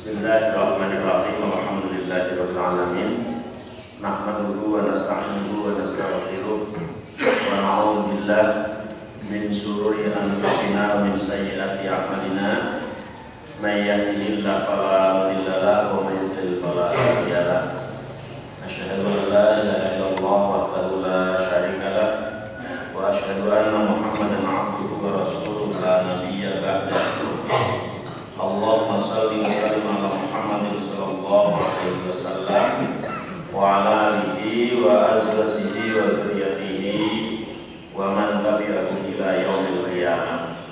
Bismillahirrahmanirrahim. Alhamdulillahirabbil alamin. Nahmaduhu wa nasta'inuhu wa nastaghfiruh wa na'udzu billahi min shururi anfusina wa min sayyiati a'malina. May yahdihillahu fala mudilla lahu wa may yudlil fala hadiya lahu. Asyhadu an la ilaha illallah wahdahu la syarika lahu wa asyhadu anna Muhammadan 'abduhu wa rasuluhu la nabiyya ba'dahu. Allahumma shalli wa sallim ala Muhammadin sallallahu alaihi wasallam wa ala alihi wa azwajihi wa dzurriyyatihi wa man tabi'ahum ila yaumil qiyamah.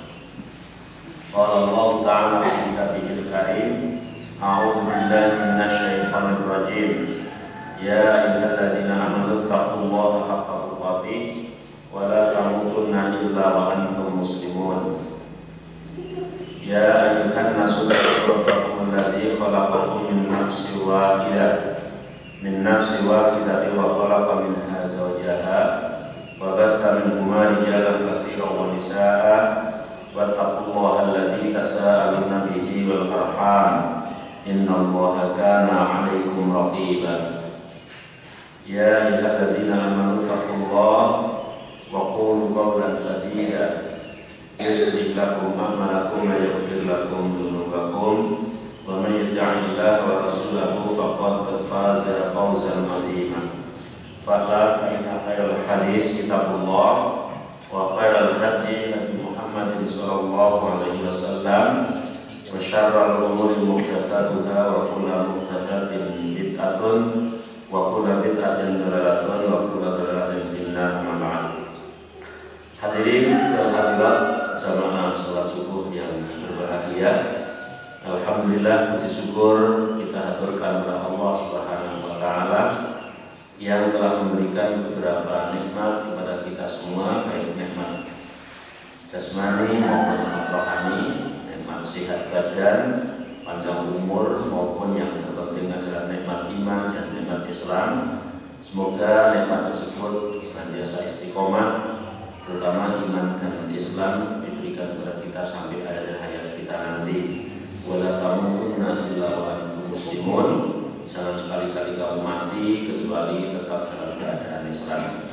Qala Allah ta'ala fi kitabihil karim, a'udzu billahi minasy syaithanir rajim. Ya ayyuhalladzina amanu taqullaha haqqa tuqatih wa la tamutunna illa wa antum muslimun. Ya ayyuhan nasu rabbakum alladzi khalaqakum min nafsin wahidatin wa khalaqa minha zawjaha wa batha minhuma rijalan katsiran wa nisaa'a wattaqullaha alladzi tasaaluna bihi wal arham innallaha kana 'alaikum raqiba. Ya ayyuhalladzina amanu taqullaha wa qulu qawlan sadida yuslih lakum a'malakum wa yaghfir lakum dzunubakum wa may yuti'illaha wa rasulahu faqad faza fawzan 'azima. Fa inna khairal hadits kitabullah wa khairal hadi hadi Muhammadin sallallahu alaihi wasallam wa syarrul umuri muhdatsatuha wa kullu muhdatsatin bid'atun wa kullu bid'atin dhalalatun wa kullu dhalalatin finnar. Amma ba'd. Hadirin dan hadirat jamaah salat subuh yang berbahagia, alhamdulillah, puji syukur kita haturkan kepada Allah Subhanahu wa taala yang telah memberikan beberapa nikmat kepada kita semua, baik nikmat jasmani maupun nikmat rohani, nikmat sehat badan, panjang umur, maupun yang terpenting adalah nikmat iman dan nikmat Islam. Semoga nikmat tersebut senantiasa istiqomah, terutama iman dan Islam diberikan kepada kita sampai akhir hayat kita nanti. Wala tamutunna illa wa antum muslimun. Jangan sekali-kali kamu mati kecuali tetap dalam keadaan Islam.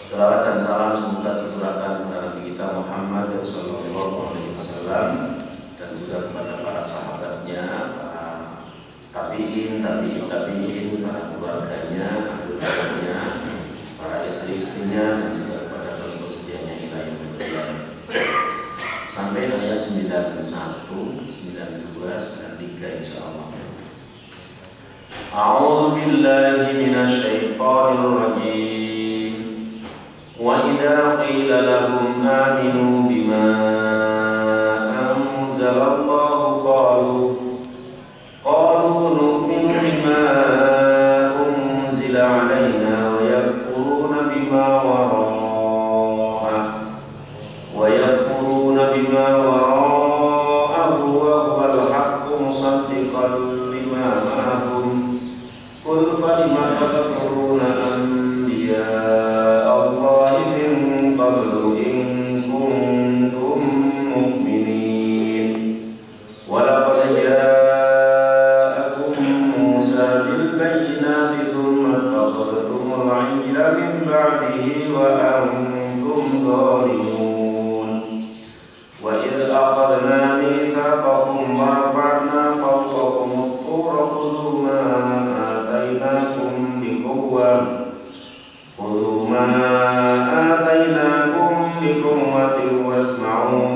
Salawat dan salam semoga tercurahkan kepada Nabi kita Muhammad sallallahu alaihi wasallam dan juga kepada para sahabatnya, para tabi'in, tabi'in, para keluarganya, ahli-ahlinya, para istri-istrinya, dan juga sampai ayat 91, 92, 93 insyaallah. A'udzu billahi minasy syaithanir rajim. Wa idza qila lahum aminu bima anzalallahu qalu nu'minu bima unzila 'alaina wa yakfuruna bima bima wara'ahu wa huwal haqqu musaddiqan lima ma'ahum qul falima tadhkuruna anbiya Allahi min qablu in kuntum mu'minin wa laqad ja'akum Musa bil bayyinati thumma اتخذتم العجل من بعده وأنتم ظالمون وإذ أخذنا ميثاقكم ورفعنا فوقكم الطور خذوا ما آتيناكم بقوة واسمعوا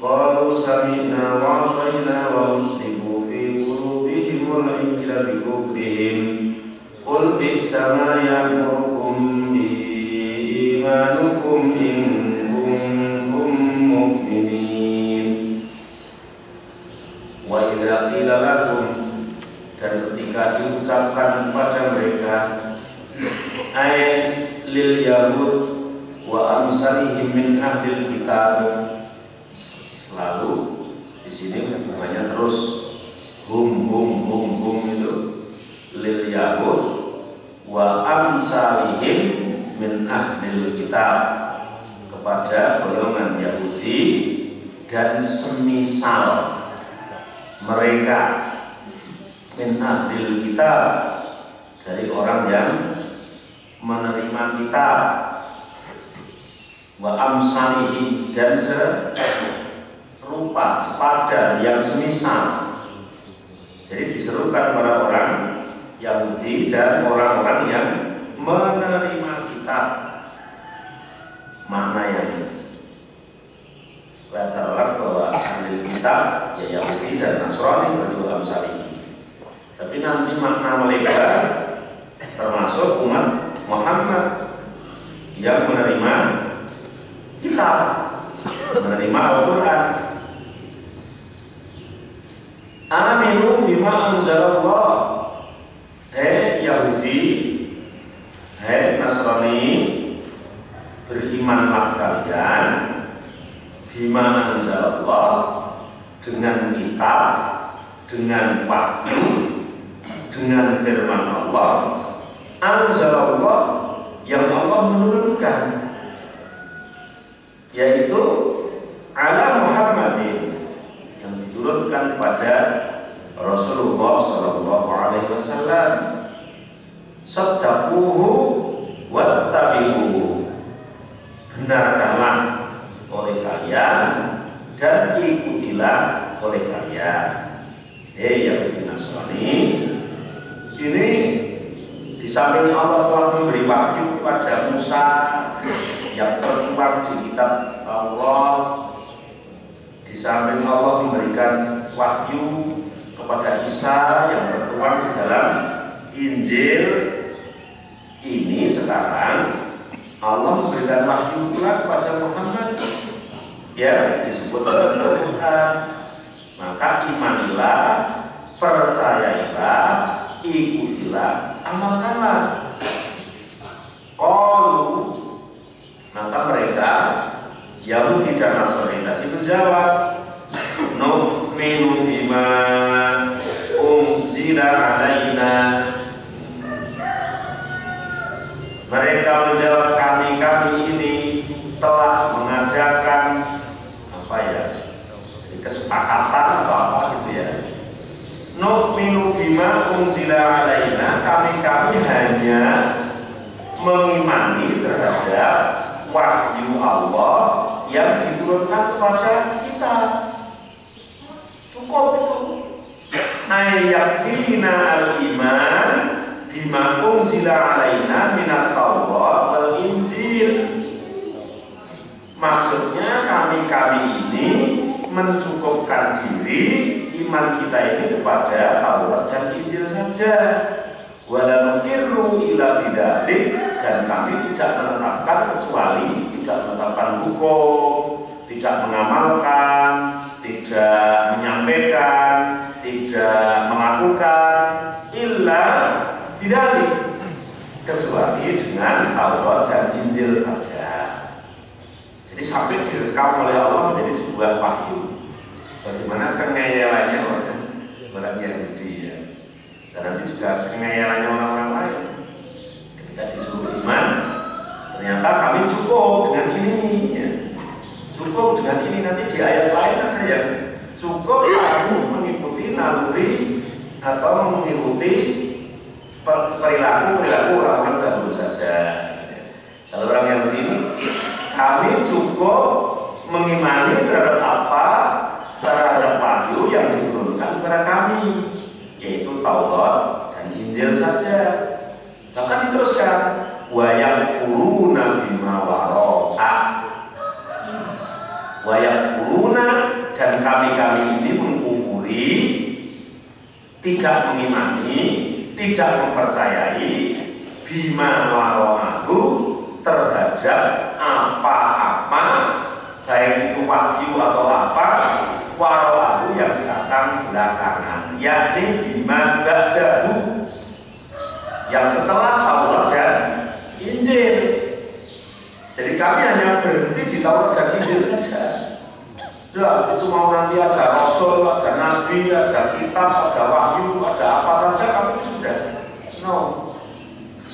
قالوا سمعنا وعصينا وأشربوا في قلوبهم العجل بكفرهم قل بئس ما يأمركم به إيمانكم إن كنتم مؤمنين. Wa idza qila lakum, dan ketika diucapkan kepada mereka, ay lil yahud wa amsalihim min ahlil kitab, selalu di sini hubungannya terus hum itu lil yahud wa amsalihim min ahlil kitab, kepada golongan Yahudi dan semisal mereka min ahlil kitab, dari orang yang menerima kitab, wa amsalihim, dan serupa, sepadan, yang semisal. Jadi diserukan pada orang Yahudi dan orang-orang yang menerima kitab. Mana yang terdapat bahwa ahli kitab ya Yahudi dan Nasrani berdua amsalihim. Tapi nanti makna mereka termasuk umat Muhammad yang menerima kitab, menerima Al-Quran. Aminu bima anzalallah. Hei Yahudi, hei Nasrani, berimanlah kalian bima anzalallah, dengan kitab, dengan wahyu, dengan firman Allah. Anzalallah, yang Allah menurunkan, yaitu ala Muhammadin, yang diturunkan kepada Rasulullah Sallallahu Alaihi Wasallam. Saddaquhu wattabi'uhu, benarkanlah oleh kalian dan ikutilah oleh kalian. Yahudi Nasrani ini, di samping Allah telah memberi wahyu kepada Musa yang tertuang di kitab Allah, di samping Allah memberikan wahyu kepada Isa yang tertuang di dalam Injil, ini sekarang Allah memberikan wahyu pula kepada Muhammad yang disebut dalam Al-Quran. Maka imanilah, percayailah, ikutilah, amalkanlah. Qalu, maka mereka Yahudi dan Nasrani tadi menjawab, nu'minu bima unzila alaina. Mereka menjawab, kami ini telah mengadakan kesepakatan atau apa gitu ya. Nu'minu bima unzila alaina, kami hanya mengimani terhadap wahyu Allah yang diturunkan kepada kita. Cukup itu. Ayakfina al-iman bima unzila alaina minat Taurat wal Injil. Maksudnya kami ini mencukupkan diri iman kita ini kepada Taurat dan Injil saja. Wala nukirru ila bidzalik, dan kami tidak menetapkan kecuali tidak menetapkan hukum, tidak mengamalkan, tidak menyampaikan, tidak melakukan illa bidzalik, kecuali dengan Taurat dan Injil saja. Jadi sampai direkam oleh Allah menjadi sebuah wahyu. Bagaimana kengayalannya orang Yahudi ya. Dan nanti juga kengayalannya orang-orang lain. Ketika disuruh iman, ternyata kami cukup dengan ini ya. Cukup dengan ini, nanti di ayat lain ada yang cukup kamu mengikuti naluri atau mengikuti perilaku orang-orang dahulu saja. Kalau orang Yahudi ini, kami cukup mengimani terhadap apa? Terhadap wahyu yang diturunkan kepada kami, yaitu Taurat dan Injil saja. Bahkan diteruskan, wa yakfuruna bima wara'a. Wa yakfuruna, dan kami ini mengkufuri, tidak mengimani, tidak mempercayai bima wara'ahu, terhadap apa-apa, baik itu wahyu atau apa, wara'ahu yang datang belakangan, yakni bima ba'dahu, yang setelah Taurat dan Injil. Jadi kami hanya berhenti di Taurat dan Injil saja. Sudah, itu mau nanti ada Rasul, ada Nabi, ada kitab, ada wahyu, ada apa saja, kami sudah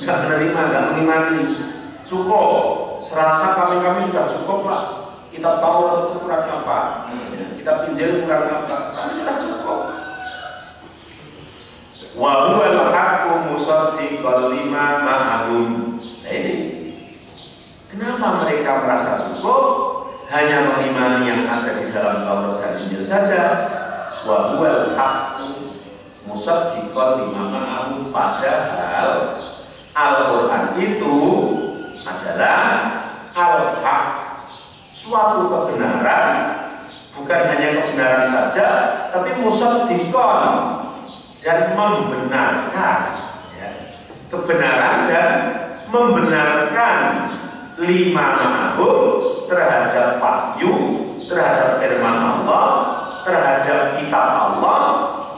nggak menerima, nggak mengimani. Cukup, serasa kami sudah cukup lah. Kita tahu itu kurang apa, kita Injil kurang apa, kami sudah cukup. wa huwal haqqu musaddiqan lima ma'ahum. Nah ini kenapa mereka merasa cukup hanya mengimani yang ada di dalam Taurat dan Injil saja? Wa huwal haqqu musaddiqan lima ma'ahum, padahal Al-Quran itu adalah al-haq, suatu kebenaran, bukan hanya kebenaran saja, tapi musaddiqan, dan membenarkan, ya, kebenaran dan membenarkan lima ma'ahum, terhadap wahyu, terhadap firman Allah, terhadap kitab Allah,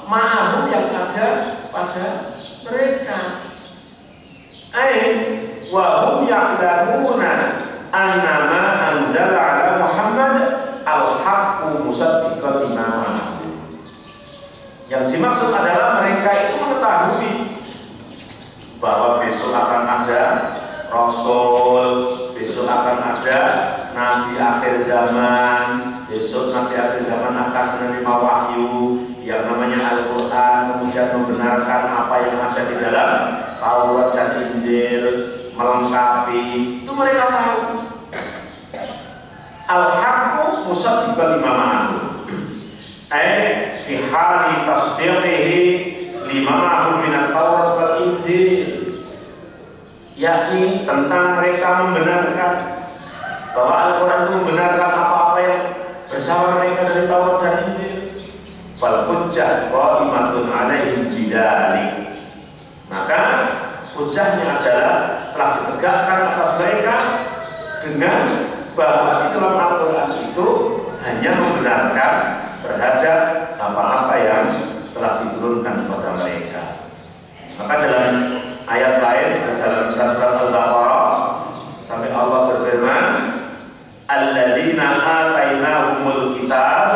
ma'ahum yang ada pada mereka. Wa hum ya'lamuna annama anzala ala Muhammad al-haqqu musaddiqan lima ma'ahum. Yang dimaksud adalah mereka itu mengetahui bahwa besok akan ada Rasul, besok akan ada Nabi akhir zaman, besok Nabi akhir zaman akan menerima wahyu yang namanya Al-Quran, kemudian membenarkan apa yang ada di dalam Taurat dan Injil, melengkapi. Itu mereka tahu. Al-haqqu musaddiqan lima ma'ahum, fi hali tasdiqihi lima ma'ahum min at-Taurat wal Injil, yakni tentang mereka membenarkan bahwa Al-Quran itu membenarkan apa-apa yang bersama mereka dari Taurat dan Injil. Fal hujjah qa'imatun 'alaihim bidzalik, maka hujjahnya adalah telah ditegakkan atas mereka dengan bahwa di dalam Al-Quran itu hanya membenarkan terhadap apa-apa yang telah diturunkan kepada mereka. Maka dalam ayat lain dalam surat Al-Baqarah sampai Allah berfirman, alladzina atainahumul kitab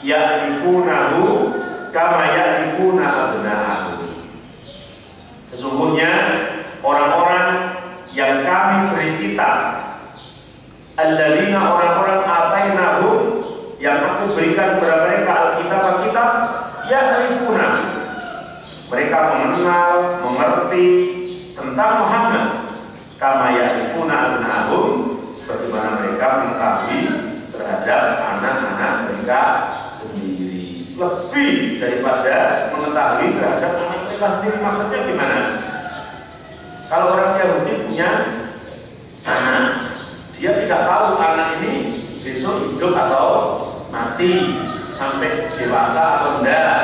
ya'rifunahu kama ya'rifuna abna'ahum. Sesungguhnya orang-orang yang kami beri kitab, alladzina orang-orang atainahum yang aku berikan kepada mereka Alkitab, ya'rifunahu, mereka mengenal, mengerti tentang Muhammad, kama ya'rifuna abna'ahum, sebagaimana mereka mengetahui terhadap anak-anak mereka sendiri, lebih daripada mengetahui terhadap anak mereka sendiri. Maksudnya gimana? Kalau orang Yahudi punya anak, dia tidak tahu anak ini besok hidup atau mati, sampai dewasa atau enggak,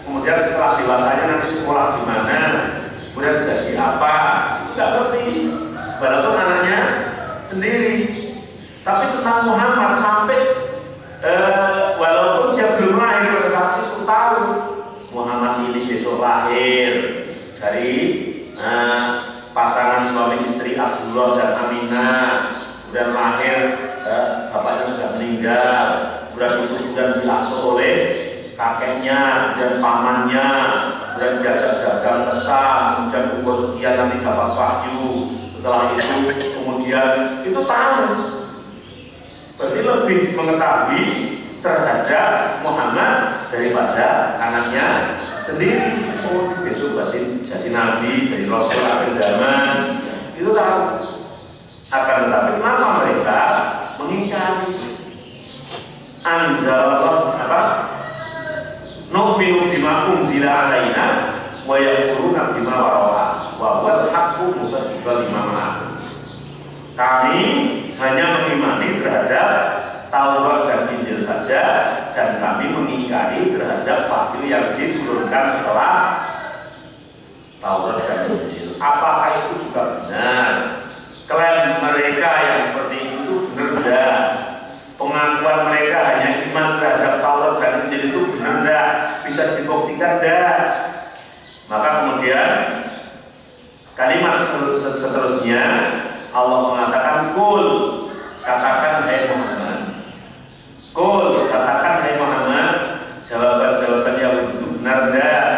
kemudian setelah dewasanya nanti sekolah di mana, kemudian jadi apa, tidak ngerti, walaupun anaknya sendiri. Tapi tentang Muhammad sampai walaupun dia belum lahir pada saat itu tahu Muhammad ini besok lahir dari pasangan suami istri Abdullah dan Aminah, kemudian lahir bapaknya sudah meninggal, kemudian diasuh oleh kakeknya dan pamannya, kemudian diajak dagang ke Sam, kemudian umur sekian nanti dapat wahyu, setelah itu kemudian itu tahu. Berarti lebih mengetahui terhadap Muhammad daripada anaknya sendiri. Oh, besok pasti jadi nabi, jadi rasul akhir zaman, itu tahu. Akan tetapi kenapa mereka mengingkari? Anzalallah apa? Nu'minu bima unzila alaina wa yakfuruna bima wara'a wa huwal haqqu musaddiqan lima ma'ahum. Kami hanya mengimani terhadap Taurat dan Injil saja, dan kami mengingkari terhadap wahyu yang diturunkan setelah Taurat dan Injil. Apakah itu juga benar? Klaim mereka yang seperti itu benar enggak? Pengakuan mereka hanya iman terhadap Taurat dan Injil itu benar enggak? Bisa dibuktikan enggak? Maka kemudian kalimat seterusnya Allah mengatakan, kul, katakan hai Muhammad, kul, katakan hai Muhammad, jawaban-jawaban yang itu benar enggak?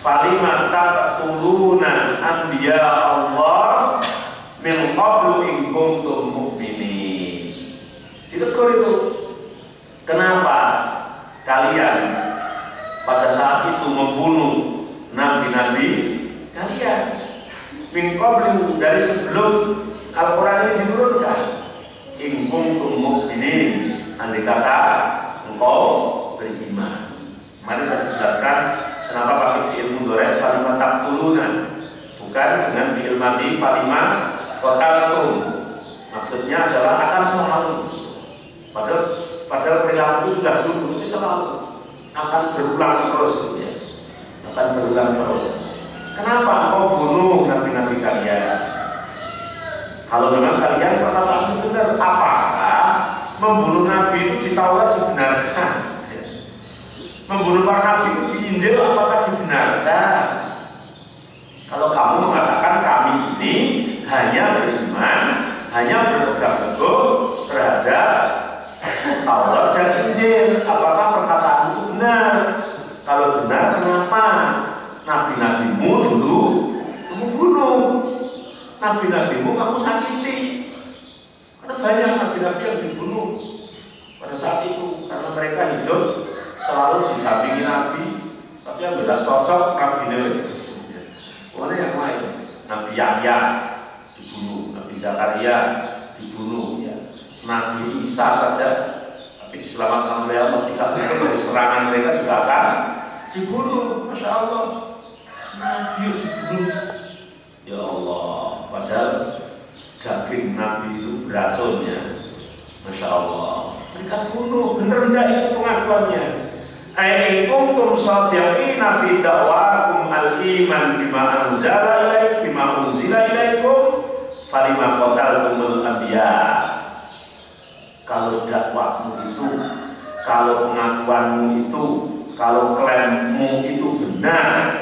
Falima taqtuluna anbiya Allah min qablu in kuntum andai kata engkau beriman. Mari saya jelaskan kenapa pakai fi'il mudhari kalimat taqtuluna, bukan dengan fi'il madhi kalimat qataltum. Maksudnya adalah akan selalu. Padahal perilaku itu sudah dulu, ini selalu akan berulang terus, ya. Akan berulang terus. Kenapa engkau bunuh nabi-nabi kalian? Kalau memang kalian perkataan benar, apakah membunuh nabi itu di Taurat dibenarkan? Membunuh para nabi itu di Injil apakah dibenarkan? Kalau kamu mengatakan kami ini hanya beriman, hanya berpegang teguh terhadap Taurat dan Injil, apakah perkataan itu benar? Kalau benar, kenapa nabi-nabimu dulu kamu bunuh? Nabi-nabimu kamu sakiti. Karena banyak nabi-nabi yang dibunuh pada saat itu karena mereka hidup selalu didampingi nabi, tapi yang tidak cocok nabi Nabi. Mana yang lain? Nabi Yahya dibunuh, Nabi Zakaria dibunuh, ya. Nabi Isa saja, tapi diselamatkan oleh Allah. Tidak dari serangan mereka juga akan dibunuh. Masya Allah, nabi dibunuh. Ya Allah, padahal daging nabi itu beracun, ya. Masya Allah, mereka bunuh. Benar enggak itu pengakuannya? Ai kuntum shadiqina fi da'wakum al-iman bima anzala ilaikum bima unzila ilaikum falima qataltumul anbiya. Kalau dakwahmu itu, kalau pengakuanmu itu, kalau klaimmu itu benar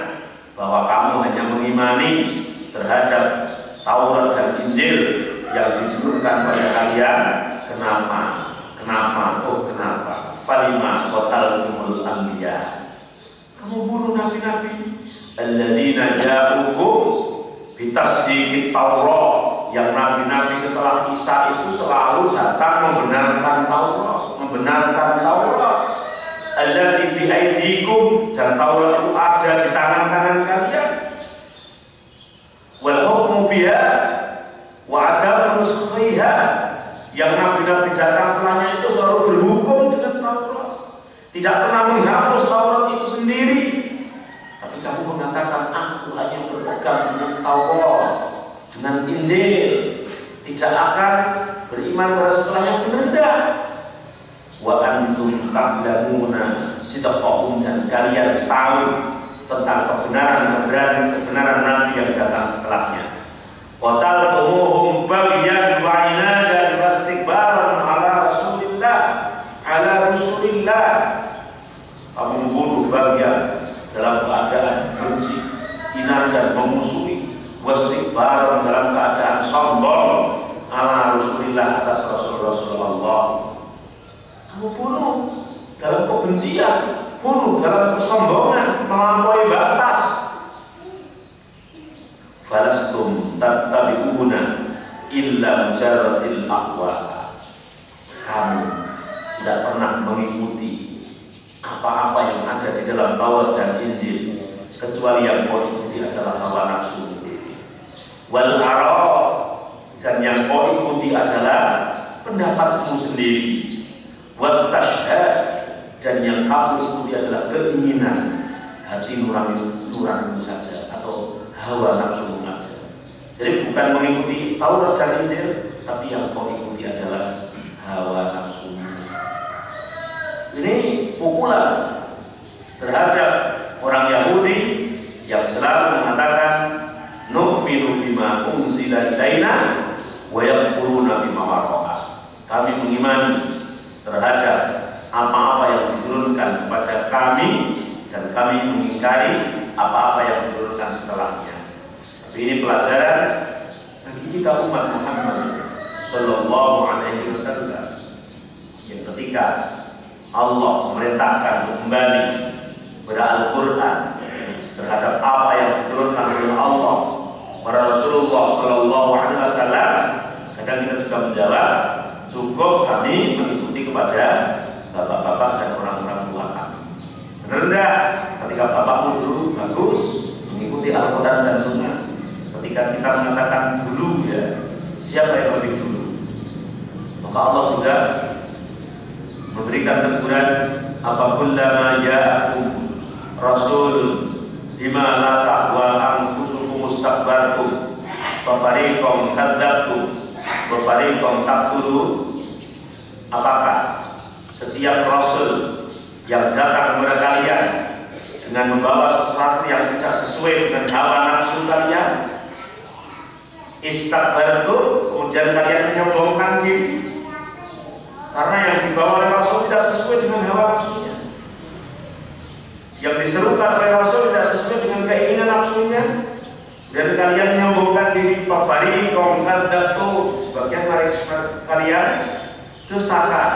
bahwa kamu hanya mengimani terhadap Taurat dan Injil yang diturunkan pada kalian, kenapa? Falima qataltumul anbiya. Kamu bunuh nabi-nabi alladzina ja'ukum bitasdiqit Taurat, yang nabi-nabi setelah Isa itu selalu datang membenarkan Taurat. Allati bi aidikum, dan Taurat itu ada di tangan-tangan kalian. Wal hukmu biha wa adamu nusukhiha, yang nabi-nabi datang setelahnya itu selalu berhukum dengan Taurat, tidak pernah menghapus Taurat itu sendiri. Tapi kamu mengatakan aku hanya berpegang dengan Taurat, dengan Injil, tidak akan beriman pada setelahnya, benar tidak? Wa antum ta'lamuna sidqahum, dan kalian tahu tentang kebenaran nabi yang datang setelahnya. Qataltumuhum baghyan wa inadan wastikbaran ala Rasulillah. Kamu membunuh bagian dalam keadaan benci, inat dan memusuhi, wastikbaran dalam keadaan sombong ala Rasulillah, atas Rasulullah. Kamu bunuh dalam kebencian, bunuh dalam kesombongan, melampaui batas. Falastum tattabi'una illa mujarradil aqwa. Kamu tidak pernah mengikuti apa-apa yang ada di dalam Taurat dan Injil, kecuali yang kau ikuti adalah hawa nafsu. Wal ara, dan yang kau ikuti adalah pendapatmu sendiri. Wal tashhad, dan yang kamu ikuti adalah keinginan hati nuranimu saja, atau hawa nafsu saja. Jadi bukan mengikuti Taurat dan Injil, tapi yang kau ikuti adalah hawa nafsu. Ini pukulan terhadap orang Yahudi yang selalu mengatakan nu'minu bima unzila ilaina wa yakfuruna bima wara'ah. Kami mengimani terhadap apa-apa yang diturunkan kepada kami, dan kami mengingkari apa-apa yang diturunkan setelahnya. Tapi ini pelajaran bagi kita umat Muhammad Sallallahu Alaihi Wasallam, yang ketika Allah memerintahkan kembali pada Al-Quran terhadap apa yang diturunkan oleh Allah kepada Rasulullah Sallallahu Alaihi Wasallam, kadang kita juga menjawab, cukup kami mengikuti kepada bapak-bapak dan orang-orang tua kami. Benar enggak? Ketika bapakmu dulu bagus mengikuti Al-Quran dan Sunnah, ketika kita mengatakan dulu, ya, siapa yang lebih dulu? Maka Allah juga memberikan teguran, apakullama ja'akum rasul bima la tahwa anfusukum mustakbartum wa fariqam kadzdzabtum wa fariqam taqtulun. Apakah setiap rasul yang datang kepada kalian dengan membawa sesuatu yang tidak sesuai dengan hawa nafsu kalian, istakbartum, kemudian kalian menyombongkan diri karena yang dibawa oleh rasul tidak sesuai dengan hawa nafsunya, yang diserukan oleh rasul tidak sesuai dengan keinginan nafsunya, dan kalian menyombongkan diri. Fafariqam kadzdzabtum, sebagian kalian dustakan,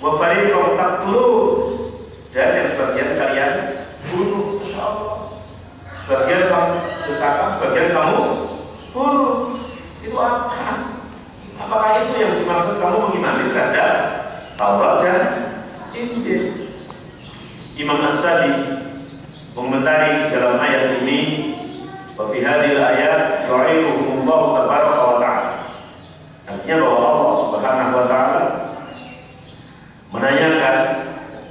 wa fariqam taqtulun, dan yang sebagian kalian bunuh. Insyaallah, sebagian kamu dustakan, sebagian kamu bunuh. Itu apa? Apakah itu yang dimaksud kamu mengimani terhadap Taurat dan Injil? Imam As-Sadi mengomentari di dalam ayat ini, wa fi hadhil ayat yu'iduhumullahu tabaraka wa ta'ala. Artinya bahwa Allah Subhanahu wa ta'ala menanyakan,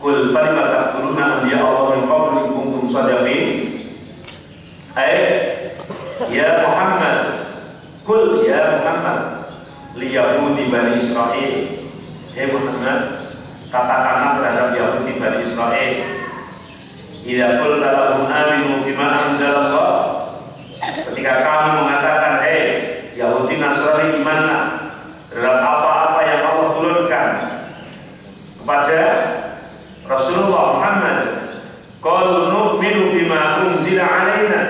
qul falima taqtuluna anbiya Allah min qablu in kuntum shadiqin. Ya Muhammad, qul ya Muhammad li Yahudi Bani Israel, hei Muhammad, katakanlah terhadap Yahudi Bani Israel, idza qulta lahum aminu bima anzalallah, ketika kamu mengatakan, hei Yahudi Nasrani, imanlah terhadap apa-apa yang Allah turunkan kepada Rasulullah Muhammad, qalu nu'minu bima unzila alaina,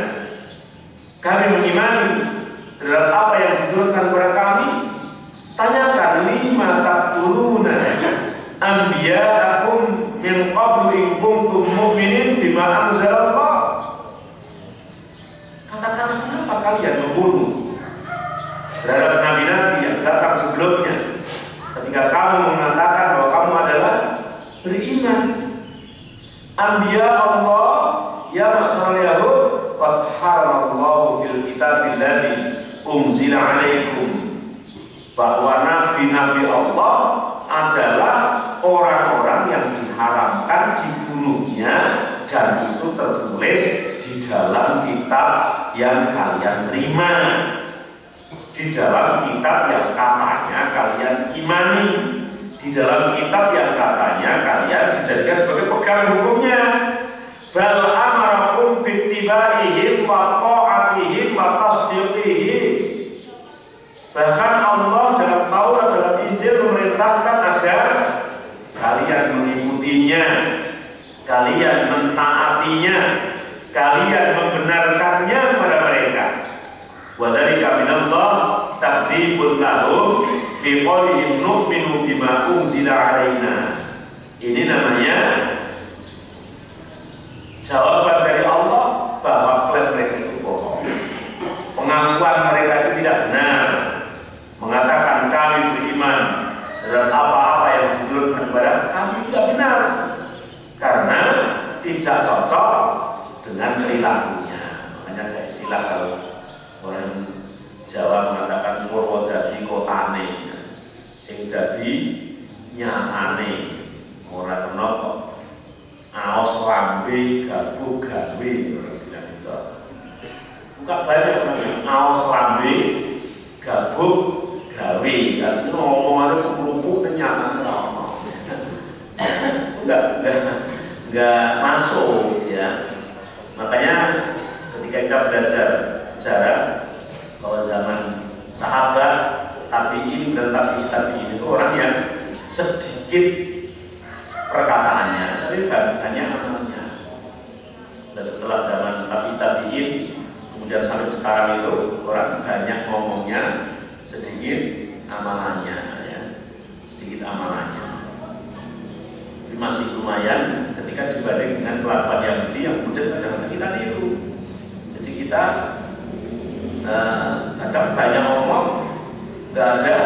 kami mengimani terhadap apa yang diturunkan kepada kami. Tanyakan, lima taqtuluna anbiya'akum min qablu in kuntum mu'minin bima anzalallah. Katakanlah, kenapa kalian membunuh terhadap nabi-nabi yang datang sebelumnya ketika kamu mengatakan bahwa kamu adalah beriman. Anbiya Allah, ya ma'syaral yahud, qad haramallahu fil kitabil ladzi unzila alaikum, bahwa nabi-nabi Allah adalah orang-orang yang diharamkan dibunuhnya, dan itu tertulis di dalam kitab yang kalian terima, di dalam kitab yang katanya kalian imani, di dalam kitab yang katanya kalian dijadikan sebagai pegang hukumnya. Bal amarakum bittibaihim wa ta'atihim wa tasdiqihim. Bahkan Allah dalam Taurat, dalam Injil memerintahkan agar kalian mengikutinya, kalian mentaatinya, kalian membenarkannya kepada mereka. Wa dzalika minallah takdzibun lahum fi qoulihim nu'minu bima unzila alaina. Ini namanya jawaban dari Allah bahwa klaim mereka itu bohong. Pengakuan mereka itu tidak benar. Mengatakan kami beriman terhadap apa-apa yang diturunkan kepada kami tidak benar, karena tidak cocok dengan perilakunya. Makanya ada istilah kalau orang Jawa mengatakan Purwodadi kotane, sing dadi nyatane ora kena kok aos lambe gabung gawe, bilang gitu. Buka banyak orang aos lambe gabung gawe, artinya omongannya sekelompok kenyang, enggak masuk ya. Makanya ketika kita belajar sejarah, kalau zaman sahabat, tabi'in dan tabi'in itu orang yang sedikit perkataannya, tapi hanya amalnya. Dan setelah zaman tabi'in, kemudian sampai sekarang itu orang banyak ngomongnya, sedikit amalannya, ya. Sedikit amalannya. Tapi masih lumayan ketika dibanding dengan kelakuan Yahudi yang kemudian kadang-kadang kita niru. Jadi kita kadang banyak ngomong, nggak ada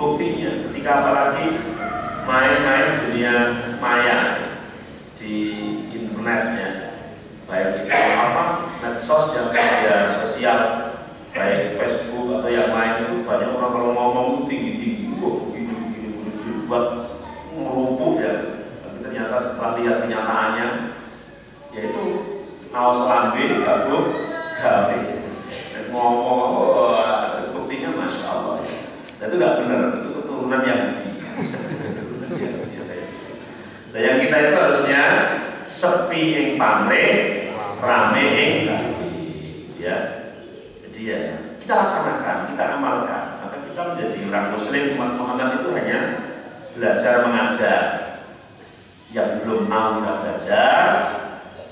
buktinya. Ketika apalagi main-main dunia maya di internetnya, baik itu medsos yang media sosial, baik Facebook atau yang lain, itu banyak orang kalau ngomong tinggi-tinggi, begini buat merumpuh sepi ing pamrih, rame ing dalem. Ya. Jadi ya kita laksanakan, kita amalkan. Maka kita menjadi orang muslim umat Muhammad itu hanya belajar mengajar. Yang belum mau kita belajar,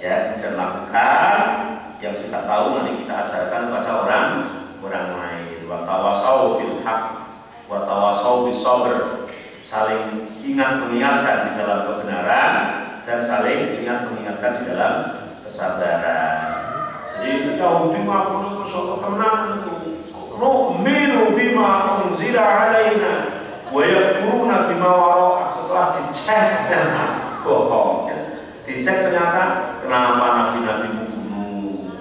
ya kita lakukan. Yang sudah tahu nanti kita ajarkan kepada orang lain. Wa tawasau bil haq, wa tawasau bis sabr. Saling ingat mengingatkan di dalam kebenaran dan saling ingat mengingatkan di dalam kesabaran. Jadi Yahudi ngaku soal kemenangan itu. Nu'minu bima unzila alaina wa yakfuruna bima wara'a. Setelah dicek bohong, dicek ternyata kenapa nabi-nabi membunuh,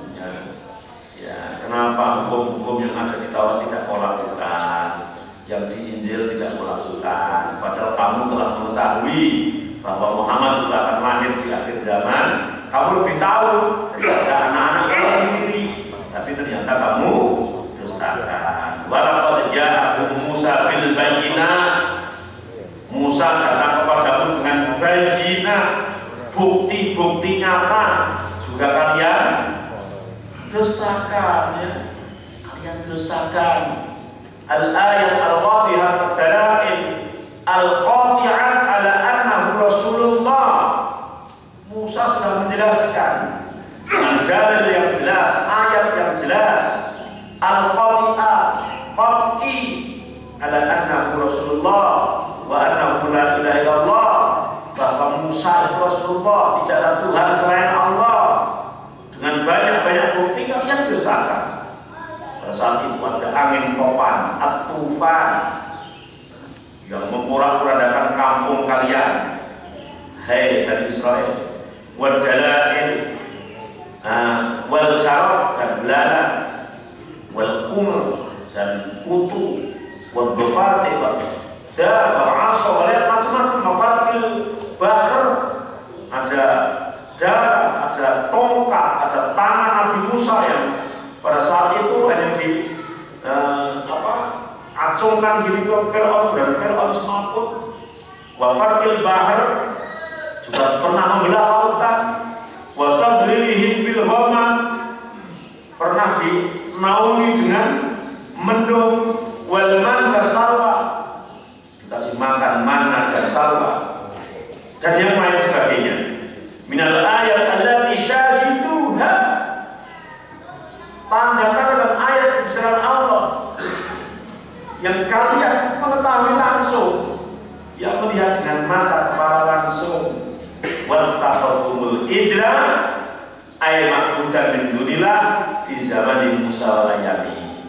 ya kenapa hukum-hukum yang ada di Taurat tidak kau lakukan, yang di Injil tidak kau lakukan, padahal kamu telah mengetahui bahwa Muhammad juga akan lahir di akhir zaman. Kamu lebih tahu daripada anak-anak kamu sendiri, tapi ternyata kamu dustakan. Walaqad ja'akum Musa bil bayyinat. Musa datang kepadamu dengan bayyinah, bukti-bukti nyata, juga kalian dustakan, ya. Kalian dustakan. Al-ayat al-wadihah ad-dalail al-qati'at ala annahu Rasulullah. Musa sudah menjelaskan dengan dalil yang jelas, ayat yang jelas, al-qati'ah, qat'i ala annahu Rasulullah wa annahu la ilaha illallah, bahwa Musa itu Rasulullah, tidak ada Tuhan selain Allah. Dengan banyak-banyak bukti kalian dustakan. Pada saat itu ada angin topan, at-tufan, yang memporak-porandakan kampung kalian, hai Bani Israel. Wal dalail, wal jarad dan belalang, wal kumr dan kutu, wal bafati dan berasal oleh macam-macam mafatil bakar, ada darah, ada tongkat, ada tangan Nabi Musa yang pada saat itu hanya di acungkan gini ke Fir'aun, dan Fir'aun semaput. Wafarkil bahar, juga pernah membelah lautan. Watadrilihim bil ghamam, pernah dinaungi dengan mendung. Walman kasalwa, dikasih makan manna dan salwa, dan yang lain sebagainya. Minal ayat allati syahiduha, tanda-tanda dan ayat kebesaran Allah yang kalian mengetahui langsung, yang melihat dengan mata kepala langsung. Wattakhadhumul ijra ay ma'budan min dunillah fi zamanin Musa wal ayati.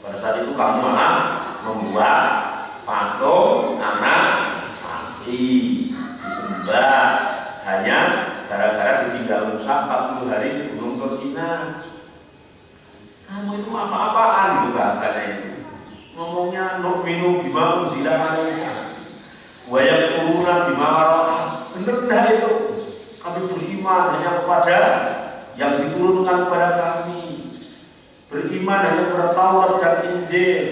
Pada saat itu kamu malah membuat patung anak sapi disembah hanya gara-gara ditinggal Musa 40 hari di Gunung Tursina. Kamu itu apa-apaan itu bahasanya itu. Ngomongnya nu'minu bima unzila alaina wa yakfuruna bima wara'a. Benar dah itu. Kami beriman hanya kepada yang diturunkan kepada kami. Beriman hanya kepada Taurat dan Injil.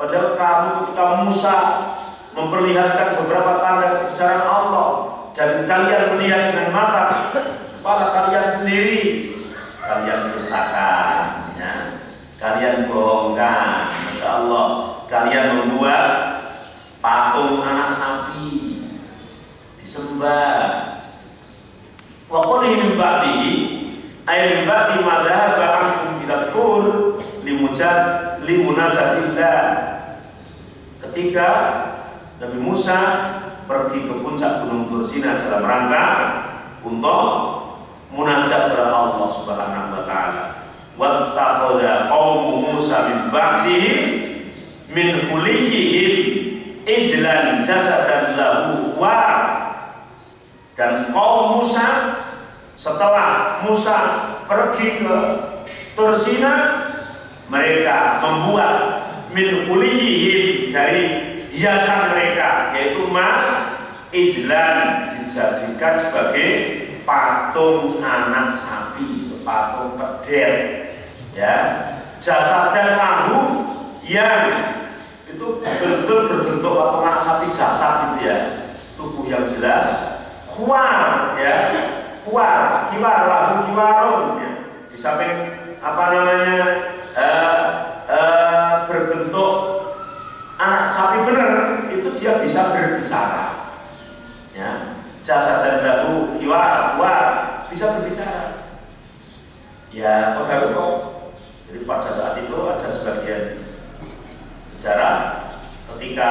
Padahal kamu ketika Musa memperlihatkan beberapa tanda kebesaran Allah dan kalian melihat dengan mata kepala kalian sendiri, kalian dustakan, ya. Kalian bohongkan. Masya Allah, kalian membuat patung anak sapi disembah. Wa qul min ba'dihi ay min ba'di ma dhahaba ankum ila tur limunajatillah. Ketika Nabi Musa pergi ke puncak Gunung Tursina dalam rangka untuk munajat kepada Allah Subhanahu wa taala. Wattaqada qaum Musa min ba'dihi min huliyihim ijlan jasadan lahu wa. Dan kaum Musa setelah Musa pergi ke Tursina, mereka membuat min huliyihim, dari hiasan mereka, yaitu emas, ijlan, dijadikan sebagai patung anak sapi, patung pedel, ya. Jasad dan lahu, yang itu betul-betul berbentuk patung anak sapi, jasad gitu ya, tubuh yang jelas, kuat, ya. Khiwar lahu khiwarun ya. Di samping berbentuk anak sapi benar, itu dia bisa berbicara ya. Jasa dan lahu khiwar bisa berbicara ya. Jadi pada saat itu ada sebagian sejarah ketika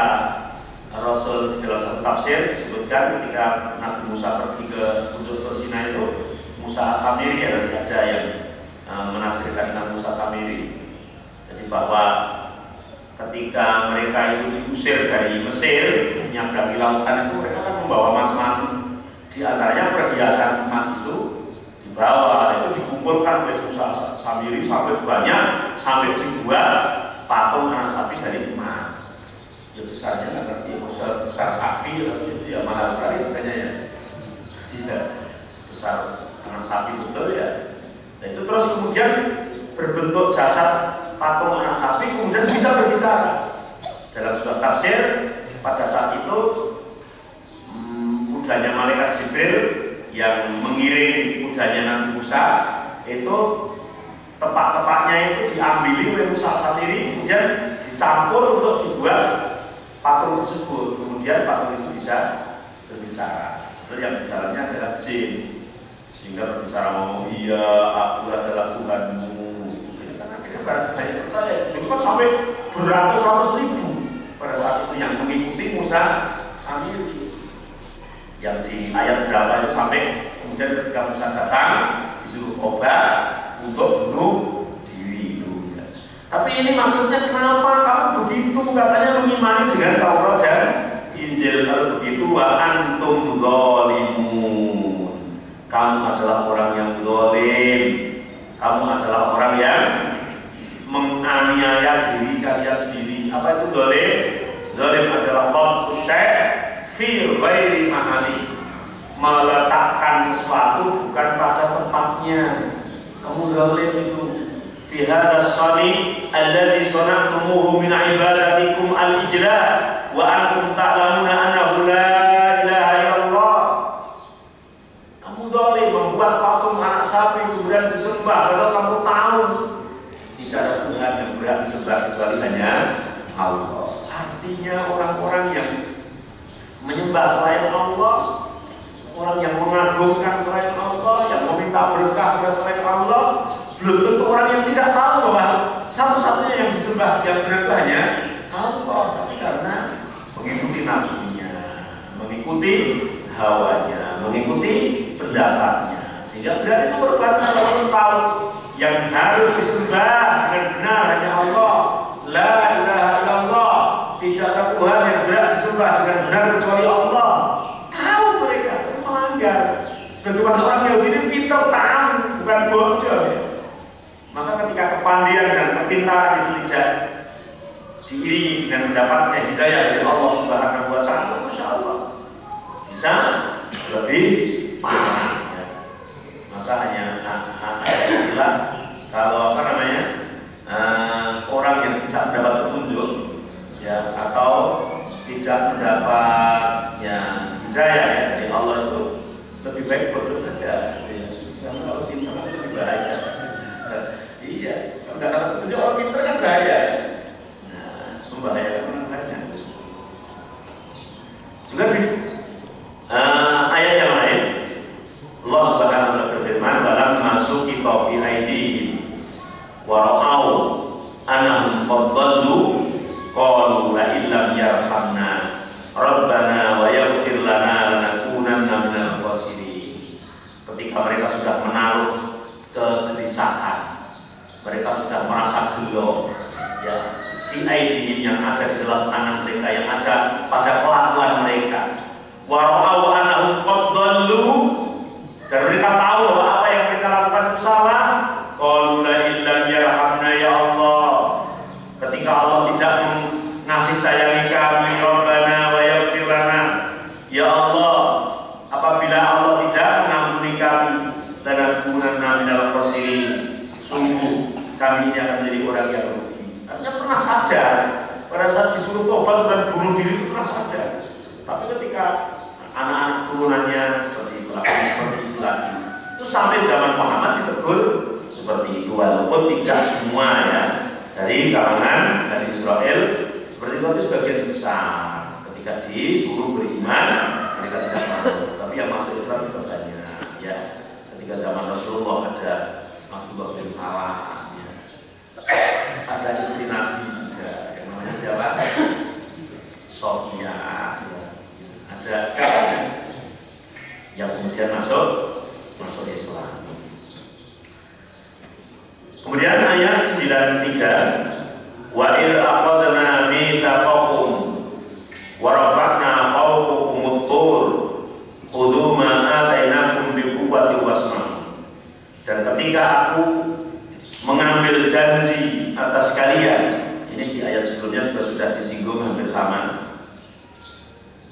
Rasul di dalam satu tafsir disebutkan ketika Nabi Musa pergi ke Bukit Sinai itu, Musa Samiri ya, ada yang menafsirkan Nabi Musa Samiri. Jadi bahwa ketika mereka itu diusir dari Mesir menyeberangi lautan itu, mereka kan membawa macam-macam, di antaranya perhiasan emas itu dibawa, itu dikumpulkan oleh Musa Samiri sampai banyak, sampai dibuat patung anak sapi dari emas. Ya besarnya nggak ngerti, besar sapi itu ya mahal sekali makanya ya. Tidak sebesar anak sapi betul ya. Nah itu terus kemudian berbentuk jasad patung anak sapi, kemudian bisa berbicara. Dalam sebuah tafsir pada saat itu kudanya malaikat Jibril yang mengiring kudanya Nabi Musa itu tepak-tepaknya itu diambil oleh Musa sendiri, kemudian dicampur untuk dibuat patung tersebut. Kemudian patung itu bisa berbicara. Itu yang di dalamnya adalah jin, sehingga berbicara ngomong, iya aku adalah Tuhanmu. Karena akhirnya banyak percaya. Itu kan sampai beratus-ratus ribu pada saat itu yang mengikuti Musa Samiri. Yang di ayat berapa itu sampai kemudian ketika Musa datang disuruh obat untuk bunuh diri itu. Tapi ini maksudnya kenapa kamu begitu katanya mengimani dengan Taurat dan Injil? Kalau begitu wa antum zalimun, kamu adalah orang yang zalim, kamu adalah orang yang menganiaya diri kalian sendiri. Apa itu zalim? Zalim adalah qat'u syai' fi ghairi mahali, meletakkan sesuatu bukan pada tempatnya. Kamu zalim itu fi hadha as-sani alladhi sana'tumuhu min ibadatikum al-ijla wa antum ta'lamuna annahu la ilaha illallah. Kamu zalim membuat patung anak sapi kemudian disembah, padahal kamu tahu tidak ada Tuhan yang berhak disembah kecuali hanya Allah. Artinya orang-orang yang menyembah selain Allah, orang yang mengagungkan selain Allah, yang meminta berkah kepada selain Allah, belum tentu orang yang tidak tahu bahwa satu-satunya yang disembah yang berkahnya Allah, tapi karena mengikuti nafsunya, mengikuti hawanya, mengikuti pendapatnya, sehingga berani mengorbankan orang tahu yang harus disembah dengan benar hanya Allah. La ilaha illallah, tidak ada Tuhan yang berhak disembah dengan benar kecuali Allah. Tahu mereka, melanggar. Sebagaimana orang Yahudi ini pintar tahu, bukan bodoh. Maka ketika kepandaian dan kepintaran itu tidak diiringi dengan mendapatnya hidayah dari Allah Subhanahu wa Ta'ala, Masya Allah, bisa lebih parah. Ya. Maka hanya ada istilah kalau orang yang tidak mendapat petunjuk ya, atau tidak mendapat ya, hidayah ya, dari Allah itu lebih baik bodoh saja. Ya. Karena kalau pintar itu lebih bahaya. Iya, kalau tidak dapat petunjuk orang pintar kan bahaya. Nah, membahayakan orang lainnya. Juga di ayat yang lain Allah Subhanahu wa Ta'ala berfirman, "Walam masuki fi aidihim wa ra'au annahum qad dhallu qalu la illam yarhamna rabbana wa yaghfir lana lanakunanna minal khasirin." Ketika mereka sudah menaruh kegelisahan, mereka sudah merasa gelo ya, fi aidihim yang ada di dalam tangan mereka, yang ada pada kelakuan mereka, wa ra'au annahum qad dhallu, dan mereka tahu bahwa apa yang mereka lakukan itu salah. Qalu la illam yarhamna ya Allah, ketika Allah tidak mengasih sayangi kami, Rabbana wa yaghfir lana, ya Allah, apabila Allah tidak mengampuni kami, lanakunanna minal khasirin, sungguh kami ini akan menjadi orang yang rugi. Artinya pernah sadar pada saat disuruh tobat dan bunuh diri itu pernah sadar, tapi ketika anak-anak turunannya seperti itu lagi, sampai zaman Muhammad ditegur seperti itu, walaupun tidak semua ya dari kalangan dari Israel seperti itu, tapi sebagian besar ketika disuruh beriman mereka tidak mau. Tapi yang masuk Islam juga banyak ya. Ketika zaman Rasulullah ada Abdullah bin Salam ya. Ada istri Nabi juga yang namanya siapa? Sofia ya. Ada yang kemudian masuk Islam. Kemudian ayat 93, wa il aqadna mitsaqakum wa rafa'na fawqakum at-tur khudhu ma atainakum biquwwatin wasma'u. Dan ketika aku mengambil janji atas kalian, ini di ayat sebelumnya juga sudah disinggung hampir sama.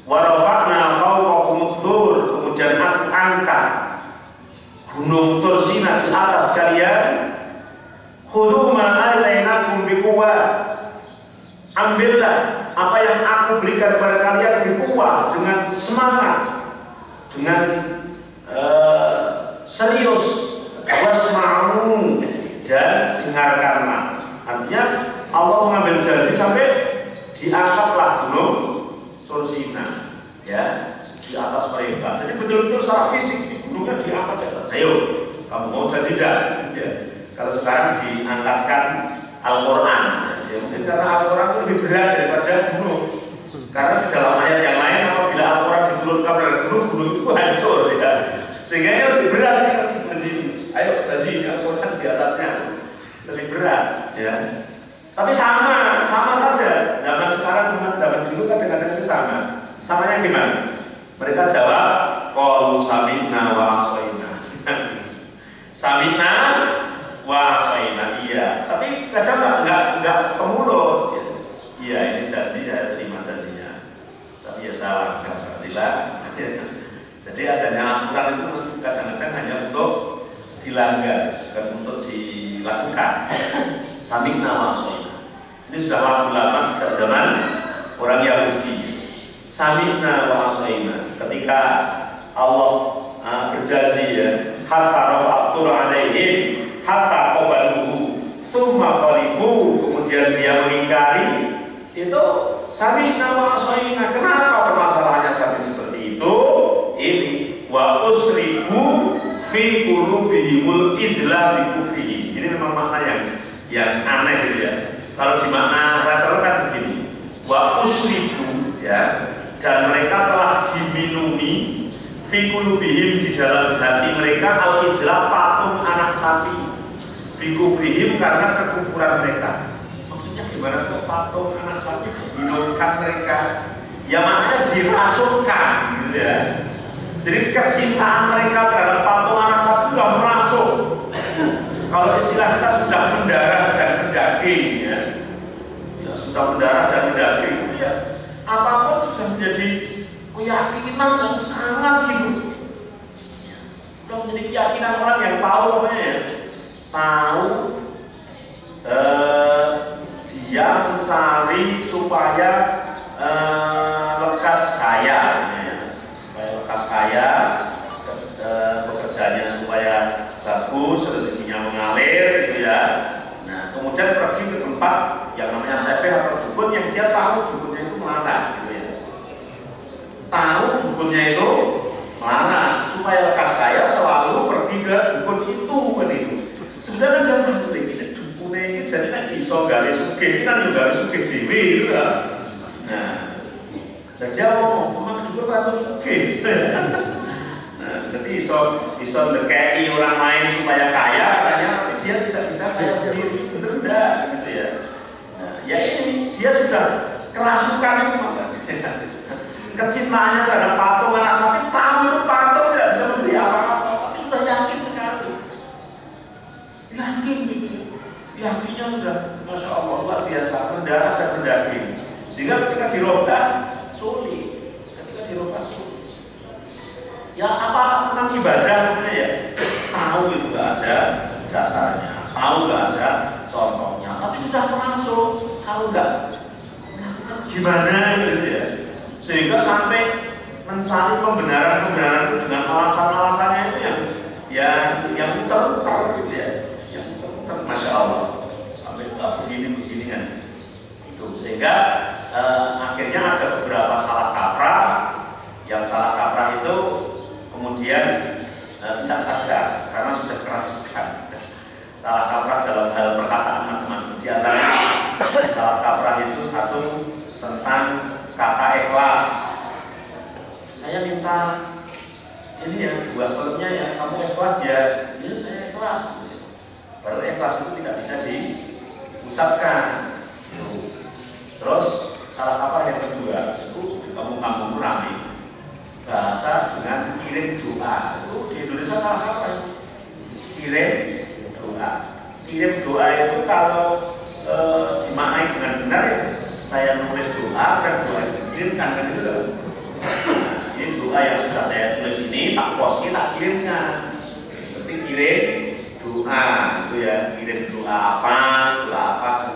Wa rafa'na fawqakum at-tur, kemudian aku angkat gunung Tur Sina di atas kalian. Khudhu ma atainakum biquwwah, ambillah apa yang aku berikan kepada kalian biquwwah, dengan semangat, dengan serius, wasma'u, dan dengarkanlah. Artinya Allah mengambil janji sampai diangkatlah gunung Tur Sina ya di atas mereka. Jadi betul-betul secara fisik gunungnya diangkat di atas. Ayo, kamu mau janji tidak? Ya. Kalau sekarang diangkatkan Al-Quran ya, mungkin karena Al-Quran itu lebih berat daripada gunung. Karena di dalam ayat yang lain apabila Al-Quran diturunkan dari gunung itu hancur ya. Sehingga ini lebih berat ya, janji. Ayo janji Al-Quran di atasnya lebih berat ya. Tapi sama saja. Zaman sekarang dengan zaman dulu kadang-kadang itu sama. Samanya gimana? Mereka jawab qalu sami'na wa asaina. Sami'na wa asaina, iya. Tapi kadang enggak ke mulut. Iya, ini janji ya, terima janjinya. Tapi ya salah, alhamdulillah. Jadi adanya aturan itu kadang-kadang hanya untuk dilanggar, bukan untuk dilakukan. Sami'na wa asaina. Ini sudah waktu lama sejak zaman orang Yahudi. Sami'na wa asaina. Ketika Allah berjanji ya, hatta rafa'tur alaihim hatta qabaluhu tsumma qalifu, kemudian dia mengingkari, itu sami'na wa asaina. Kenapa permasalahannya sampai seperti itu? Ini wa usribu fi qulubihimul ijla bi kufrihim. Ini memang makna yang aneh gitu ya. Kalau di makna rata-rata kan begini, wa usribu ya, dan mereka telah diminumi fi qulubihim, di dalam hati mereka, al-ijla, patung anak sapi, bikufrihim, karena kekufuran mereka. Maksudnya gimana kok patung anak sapi dibinumkan mereka? Ya maknanya dirasukkan gitu ya. Jadi kecintaan mereka terhadap patung anak sapi sudah merasuk. Kalau istilah kita sudah mendarah dan mendaging ya. Ya sudah mendarah dan mendaging itu ya, apapun sudah menjadi keyakinan yang sangat gitu. Sudah menjadi keyakinan orang yang tahu namanya ya. Tahu dia mencari supaya lekas kaya ya. Supaya lekas kaya, pekerjaannya supaya bagus, rezekinya mengalir gitu ya. Nah kemudian pergi ke tempat yang namanya sepeh atau dukun, yang dia tahu dukunnya itu melarang gitu ya. Tahu dukunnya itu melarang, supaya lekas kaya selalu pergi ke dukun itu kan itu. Sebenarnya jangan ini dukunnya ini jadi kan iso gali sugih, ini kan gali sugih dewi gitu kan. Nah dan dia mau dukun atau sugih. Nah, berarti iso dekei orang lain supaya kaya, katanya dia tidak bisa kaya sendiri, betul enggak gitu ya. Nah, ya ini dia sudah kerasukan itu maksudnya. Kecintaannya terhadap patung anak sapi, tahu itu patung tidak bisa memberi apa-apa, tapi sudah yakin sekali. Yakin gitu. Yakinnya sudah, masya Allah, luar biasa, mendarah dan mendaging. Sehingga ketika dirobah sulit, ya apa tentang ibadah ya, tahu itu nggak ada dasarnya, tahu nggak ada contohnya, tapi sudah masuk, tahu nggak gimana gitu ya, sehingga sampai mencari pembenaran itu dengan alasan-alasannya itu yang yang muter-muter gitu ya, yang muter-muter, masya Allah, sampai begini kan. Itu sehingga akhirnya ada beberapa salah kaprah. Yang salah kaprah itu kemudian tidak sadar karena sudah kerasukan. Salah kaprah dalam hal perkataan macam-macam. Di antara salah kaprah itu satu tentang kata ikhlas. Saya minta ini ya, buat filmnya ya, kamu ikhlas ya, ini saya ikhlas. Padahal ikhlas itu tidak bisa diucapkan. Terus salah kaprah yang kedua itu di kampung-kampung ramai bahasa dengan kirim doa. Itu di Indonesia salah kaprah. Kirim doa itu kalau dimaknai dengan benar ya, saya nulis doa dan doa itu dikirimkan kan itu loh. Ini doa yang sudah saya tulis ini tak post, tak kirimkan. Seperti kirim doa itu ya, kirim doa apa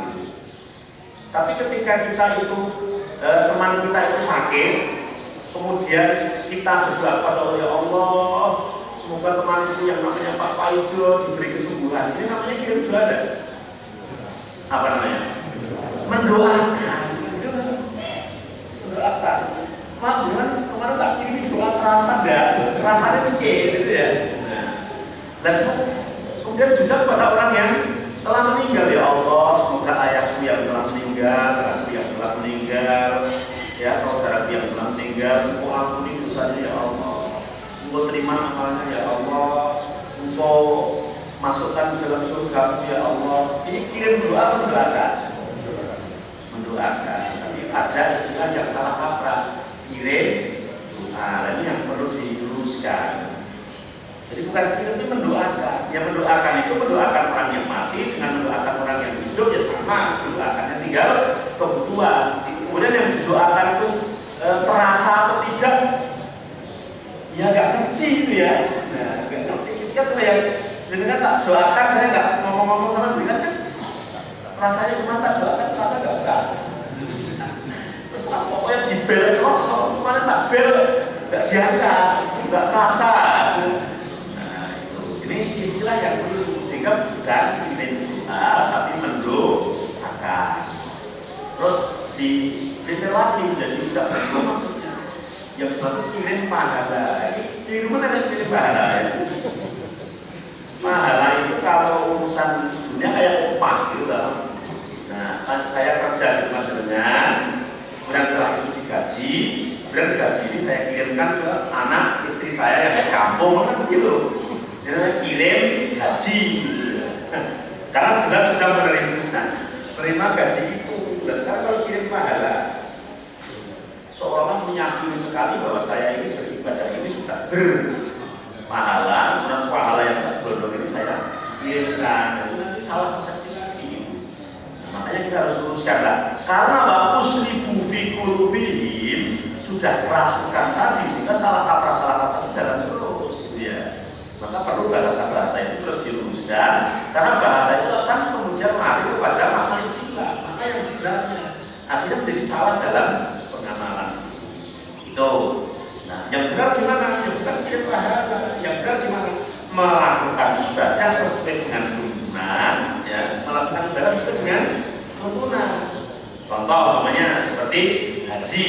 gitu. Tapi ketika kita itu teman kita itu sakit, kemudian kita berdoa kepada Allah, ya Allah, semoga teman itu yang namanya Pak Paijo diberi kesembuhan. Ini namanya kirim doa ada? Apa namanya? Mendoakan. Mendoakan. Mak, kemarin tak kirim doa terasa enggak? Rasanya mikir gitu ya. Nah, kemudian juga kepada orang yang telah meninggal, ya Allah, semoga ayahku yang telah meninggal, anakku yang telah meninggal, ya saudaraku yang telah meninggal, Engkau ampuni dosanya ya Allah, Engkau terima amalnya ya Allah, Engkau masukkan ke dalam surga ya Allah. Ini kirim doa mendoakan. Tapi ada istilah yang salah kaprah, kirim doa. Ini yang perlu diluruskan. Jadi bukan kirim, ini mendoakan. Yang mendoakan itu mendoakan orang yang mati dengan mendoakan orang yang hidup ya sama. Mendoakannya tinggal kebutuhan. Kemudian yang didoakan itu terasa atau tidak, ya nggak ngerti itu ya. Nah, nggak ngerti. Kan saya yang dengan tak doakan, saya nggak ngomong-ngomong sama dengan kan rasanya cuma tak doakan, rasa nggak usah. Terus pas pokoknya di bel itu langsung kemarin tak bel nggak diangkat, nggak rasa. Ini istilah yang perlu, sehingga bukan kirim doa tapi mendoakan. Terus di prepare lagi jadi tidak betul maksudnya. Yang dimaksud kirim pahala. Ini di rumah ada kirim pahala ya. Pahala itu kalau urusan dunia kayak upah gitu lah. Nah, kan saya kerja di rumah dengan, kemudian setelah itu digaji, kemudian gaji ini saya kirimkan ke anak istri saya yang di kampung kan begitu. Jadi kirim gaji, karena jelas sudah menerima gaji itu. Dan sekarang kalau kirim pahala, seolah-olah menyakini sekali bahwa saya ini beribadah ini sudah berpahala, dan pahala yang saya bodong ini saya kirimkan. Itu nanti salah persepsi lagi. Makanya kita harus luruskan lah. Karena usrifu fi qulubihim sudah kerasukan tadi, sehingga salah kaprah jalan terus, gitu ya. Maka perlu bahasa itu terus diluruskan, karena bahasa itu akan kemudian lari kepada makna istilah, maka yang sebenarnya akhirnya menjadi salah dalam pengamalan itu. Nah, yang benar gimana? Yang benar kirim pahala. Yang benar gimana? Melakukan ibadah sesuai dengan tuntunan, ya, melakukan ibadah sesuai dengan tuntunan. Contoh namanya seperti haji,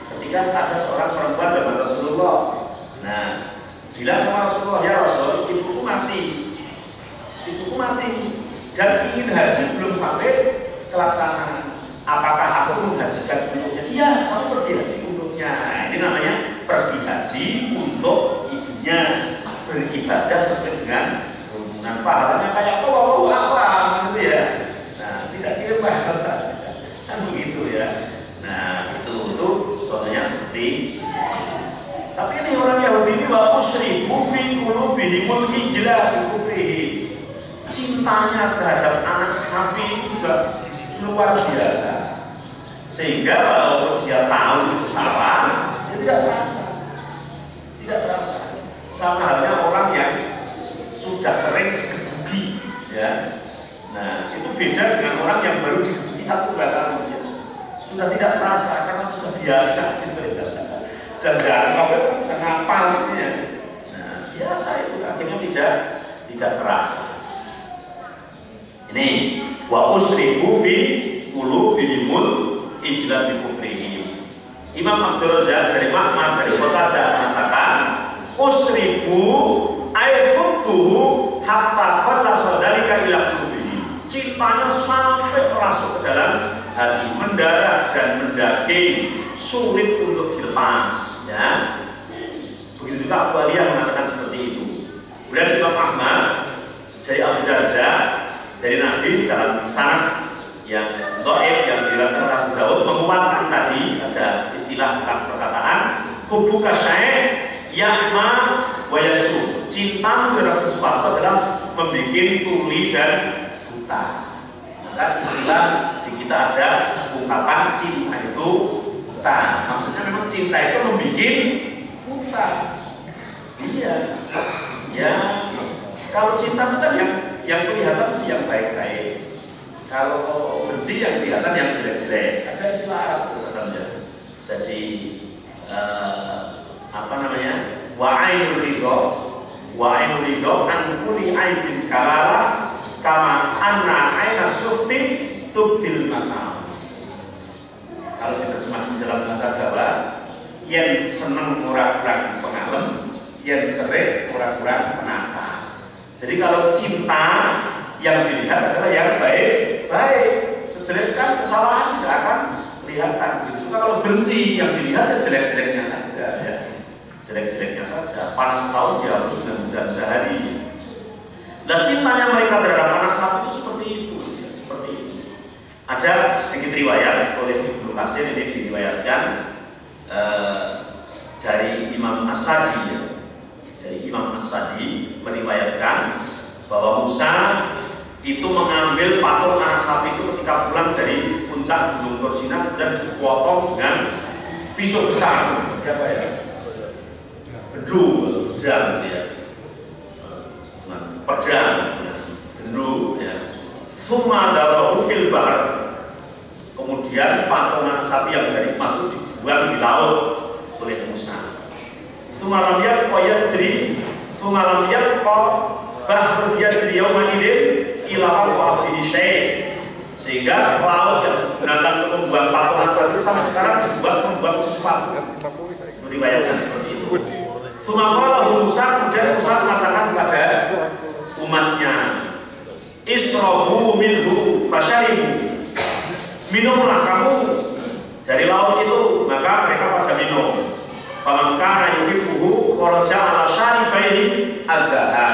ketika ada seorang perempuan zaman Rasulullah. Nah, bilang sama Rasulullah, ya Rasul, ibuku mati dan ingin haji belum sampai kelaksanaan. Apakah aku menghajikan untuknya? Iya, kamu pergi haji untuknya. Nah, ini namanya pergi haji untuk ibunya, beribadah sesuai dengan tuntunan. Pahalanya kayak apa gitu ya. Nah, tidak kirim pahala kan begitu ya. Nah, itu contohnya seperti. Tapi ini orang Yahudi ini wa usrifu fi qulubihimul ijla bi kufrihim. Cintanya terhadap anak sapi itu juga luar biasa. Sehingga walaupun dia tahu itu salah, dia tidak terasa. Sama halnya orang yang sudah sering digebuki, ya. Nah, itu beda dengan orang yang baru digebuki 1-2 kali. Sudah tidak terasa karena sudah biasa gitu ya. Dan ngapal gitu ya. Nah, biasa itu akhirnya tidak keras. Ini wa usribu fi qulubihimul ijla bi kufrihim. Imam Abdul Razak dari Ma'mar dari Qatadah mengatakan usribu ayatuhu hatta qallasa dzalika ila qulubihim. Cintanya sampai masuk ke dalam hati, mendarat dan mendaging, sulit untuk dilepas, ya. Begitu juga Abu Aliyah mengatakan seperti itu. Kemudian Imam Ahmad dari Abu Darda dari Nabi dalam sanad yang dhaif yang diriwayatkan Abu Daud menguatkan tadi ada istilah perkataan hubbuka syai' ya'ma wa yasu. Cinta terhadap sesuatu adalah membuat tuli dan buta. Maka istilah di kita ada ungkapan cinta itu buta. Maksudnya memang cinta itu membuat buta. Iya. Ya. Kalau cinta itu kan yang kelihatan sih yang baik-baik. Kalau benci yang kelihatan yang jelek-jelek. Ada istilah Arab sebenarnya. Jadi apa namanya? Wa'ainul ridho an kulli aibin kalala kama anna aina sufti tubdil masam. Kalau diterjemahkan dalam bahasa Jawa, yang seneng kurang-kurang pengalem, yang sering kurang-kurang penaca. Jadi kalau cinta yang dilihat adalah yang baik-baik, kejelekan, kesalahan tidak akan kelihatan. Begitu juga kalau benci yang dilihat jelek-jeleknya saja, ya. Jelek-jeleknya saja. Panas tahun dia harus dan sehari. Dan cintanya mereka terhadap anak sapi itu seperti itu, ya, seperti itu. Ada sedikit riwayat oleh Ibnu Katsir, ini diriwayatkan dari Imam As-Sadi, ya. Dari Imam As-Sadi meriwayatkan bahwa Musa itu mengambil patung anak sapi itu ketika pulang dari puncak Gunung Tursina dan dipotong dengan pisau besar. Apa ya? Bedul, pedang, ya. Pedang, bedul, ya. Summa darahu fil bahr. Kemudian patung anak sapi yang dari emas itu dibuang di laut oleh Musa. Malam yang koyat jadi, malam yang bahru yajri yawma idzin ila waqafihi syai'. Sehingga laut yang digunakan untuk membuat patung sapi sampai sekarang dibuat membuat sesuatu. Riwayatnya seperti itu. Sumaqala Musa, kemudian Musa mengatakan kepada umatnya, isrobu minhu fasyaribu. Minumlah kamu dari laut itu, maka mereka pada minum. Pamangkana yuhibbuhu kharaja ala syaribaini adzaha.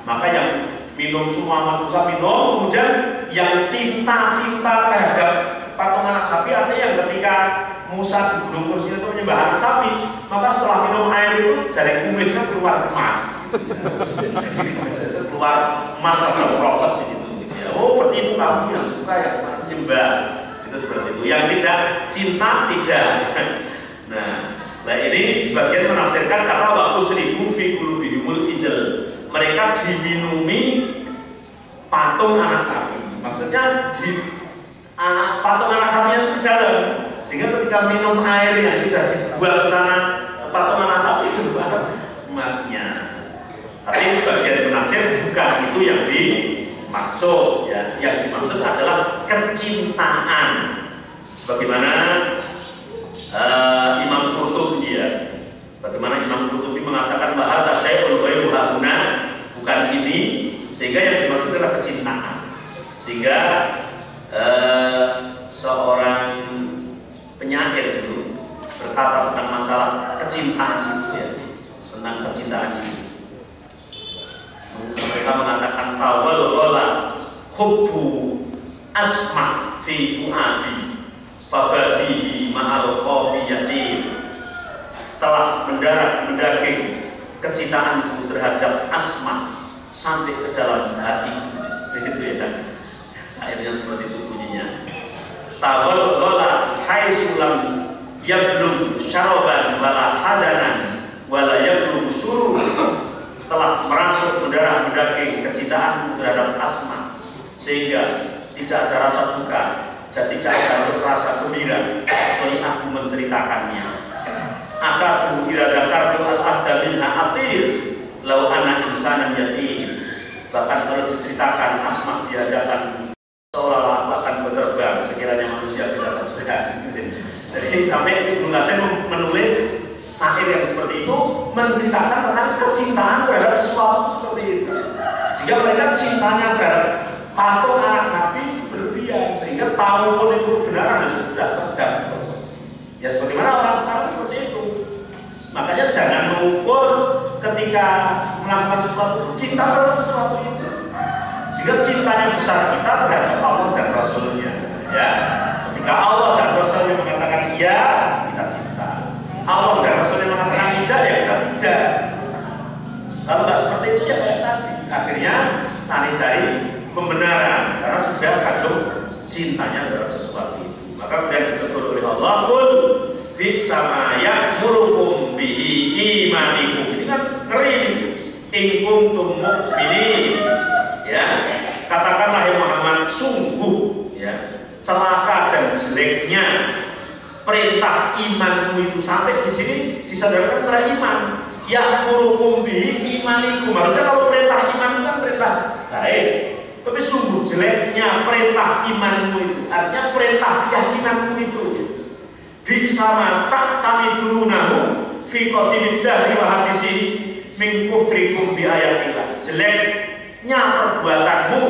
Maka yang minum semua manusia minum, kemudian yang cinta terhadap patung anak sapi, artinya yang ketika Musa di Gunung Tursina itu menyembah anak sapi, maka setelah minum air itu dari kumisnya keluar emas. Keluar emas atau merosot di situ. Oh, seperti itu kamu yang suka yang menyembah. Itu seperti itu. Yang tidak cinta tidak. Nah ini sebagian menafsirkan kata wa usribu fi qulubihimul ijl. Mereka diminumi patung anak sapi. Maksudnya patung anak sapinya itu berjalan, sehingga ketika minum air yang sudah dibuat sana patung anak sapi itu keluar emasnya. Tapi sebagian penafsir bukan itu yang dimaksud, ya. Yang dimaksud adalah kecintaan. Sebagaimana Imam Qurtubi, ya. Bagaimana Imam Qurtubi mengatakan bahwa tasyai'ul ghairu hauna, bukan ini, sehingga yang dimaksud adalah kecintaan. Sehingga seorang penyair dulu berkata tentang masalah kecintaan itu, ya, tentang kecintaan itu. Mereka mengatakan tawallola hubbu asma fi fuadi fabadihi ma'al khawfi yasir. Telah mendarat mendaging kecintaanku terhadap Asma sampai ke dalam hati. Begitu, ya. Syairnya seperti itu bunyinya. Tawallola haitsulam yablugh syaraban wala hazanan wala yablugh surur. Telah merasuk mendarah mendaging kecintaanku terhadap Asma sehingga tidak ada rasa duka dan tidak ada rasa gembira soalnya aku menceritakannya. Akadu ila dakartu al-adda minha atir lau anak insanan yatim, bahkan kalau diceritakan Asma di hadapan seolah-olah akan berterbang sekiranya manusia bisa terbang. Jadi sampai Ibnu Qasim menulis syair yang seperti itu menceritakan tentang kecintaan terhadap sesuatu seperti itu, sehingga mereka cintanya terhadap patung anak sapi berlebihan sehingga tahu pun itu kebenaran dan sudah terjadi. Ya sebagaimana orang sekarang seperti itu. Makanya jangan mengukur ketika melakukan sesuatu cinta terhadap sesuatu itu, sehingga cintanya besar kita terhadap Allah dan Rasulnya. Ya, ketika Allah dan Rasulnya mengatakan iya, kita cinta. Allah dan Rasulnya mengatakan tidak, ya kita tidak. Kalau nggak seperti itu ya kayak tadi, akhirnya cari-cari pembenaran karena sudah kandung cintanya terhadap sesuatu itu. Maka kemudian ditegur oleh Allah, "Qul bi sama ya'murukum bihi imanikum." Ini kan ngeri. In kuntum mu'minin. Ya, katakanlah ya Muhammad, sungguh ya celaka dan jeleknya perintah imanmu itu. Sampai di sini disadarkan pada iman. Ya'murukum bihi imanikum. Harusnya kalau perintah iman itu kan perintah baik. Tapi sungguh jeleknya perintah imanmu itu, artinya perintah keyakinanmu itu. Bisama tak tamidunahu fi qatimid dahri wa hadisi min kufrikum bi ayatillah. Jeleknya perbuatanmu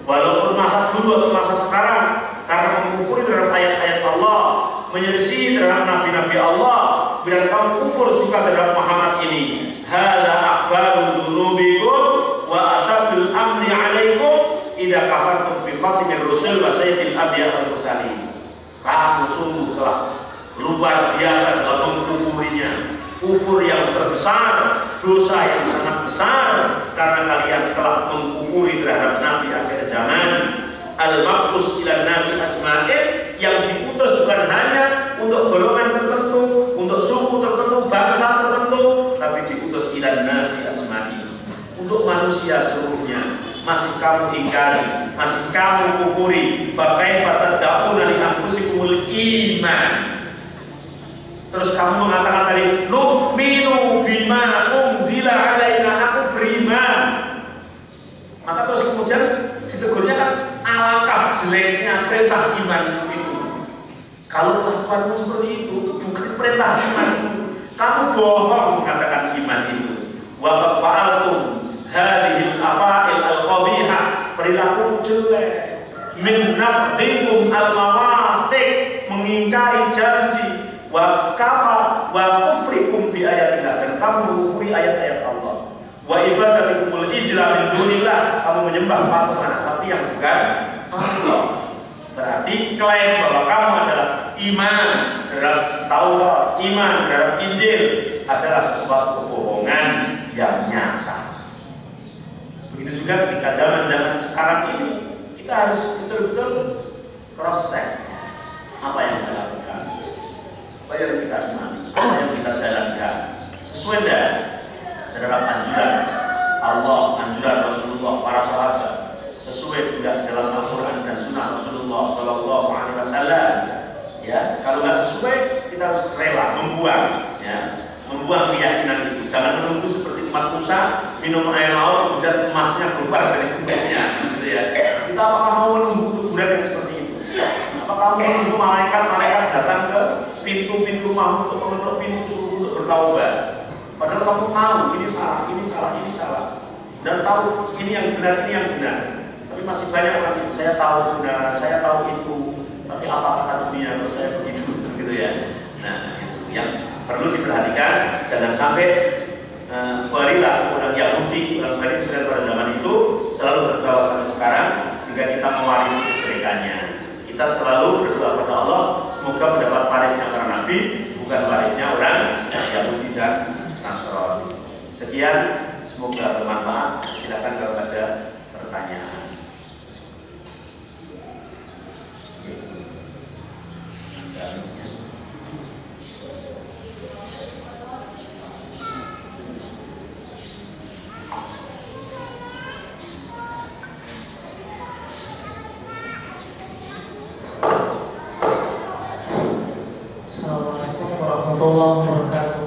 walaupun masa dulu atau masa sekarang karena mengkufuri terhadap ayat-ayat Allah, menyelisih terhadap nabi-nabi Allah, bila kamu kufur juga terhadap Muhammad ini. Hadza akbaru dzunubikum wa asyadul amri 'alaikum idza kafartum bi khatimir rusul wa sayyidil anbiya wal mursalin. Kamu sungguh telah luar biasa dalam mengkufurinya, kufur yang terbesar, dosa yang sangat besar, karena kalian telah mengkufuri terhadap nabi akhir zaman. Al-maqbus ila nasi ajma'in, yang diutus bukan hanya untuk golongan tertentu, untuk suku tertentu, bangsa tertentu, tapi diutus ila nasi ajma'in, untuk manusia seluruhnya. Masih kamu ingkari, masih kamu kufuri. Fa kaifa tad'una li anfusikumul iman. Terus kamu mengatakan tadi, nu'minu bima unzila alaina, aku beriman. Maka terus kemudian ditegurnya kan, alangkah jeleknya perintah iman itu. Kalau kelakuanmu seperti itu bukan perintah iman, kamu bohong mengatakan iman itu. Wa qad fa'altum hadhil afa'il al-qabihah, perilaku jelek, min naqdikum al-mawathiq, mengingkari janji, wa kafa wa kufrikum bi ayatillah, dan kamu mengkufuri ayat-ayat Allah. Wa ibadatikumul ijla min dunillah, kamu menyembah patung anak sapi yang bukan Allah. Berarti klaim bahwa kamu adalah iman terhadap Taurat, iman terhadap Injil adalah sesuatu kebohongan yang nyata. Begitu juga ketika zaman-zaman sekarang ini, kita harus betul-betul cross check apa yang kita lakukan, apa yang kita imani, apa yang kita jalankan, sesuai dengan terhadap anjuran Allah, anjuran Rasulullah, para sahabat, sesuai juga dalam Al-Quran dan Sunnah Rasulullah Sallallahu Alaihi Wasallam. Ya, kalau nggak sesuai, kita harus rela membuang, ya, membuang keyakinan itu. Jangan menunggu seperti umat Musa minum air laut kemudian emasnya keluar dari kumisnya, gitu ya. Kita apakah mau menunggu teguran yang seperti itu? Apakah mau menunggu malaikat datang ke pintu-pintu rumahmu untuk mengetuk pintu suruh untuk bertaubat? Padahal kamu tahu ini salah, ini salah, ini salah, dan tahu ini yang benar, ini yang benar. Tapi masih banyak orang itu, saya tahu benar, saya tahu itu, tapi apa kata dunia kalau saya begitu, gitu ya. Nah, itu yang perlu diperhatikan, jangan sampai perilaku orang Yahudi, orang Bani Israel pada zaman itu selalu terbawa sampai sekarang, sehingga kita mewarisi kejelekannya. Kita selalu berdoa kepada Allah, semoga mendapat warisnya para nabi, bukan warisnya orang Yahudi dan Nasrani. Sekian, semoga bermanfaat. Silakan kalau ada pertanyaan. Assalamualaikum warahmatullahi wabarakatuh.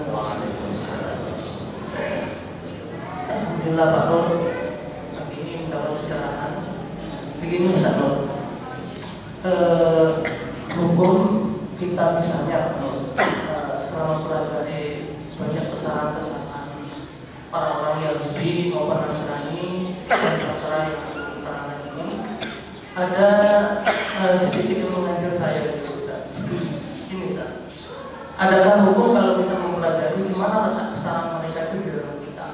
masalah yang terangkan ini ada sedikit yang mengajar saya itu ini Ustaz. Adakah hukum kalau kita mempelajari di mana letak kesalahan mereka itu di dalam kita?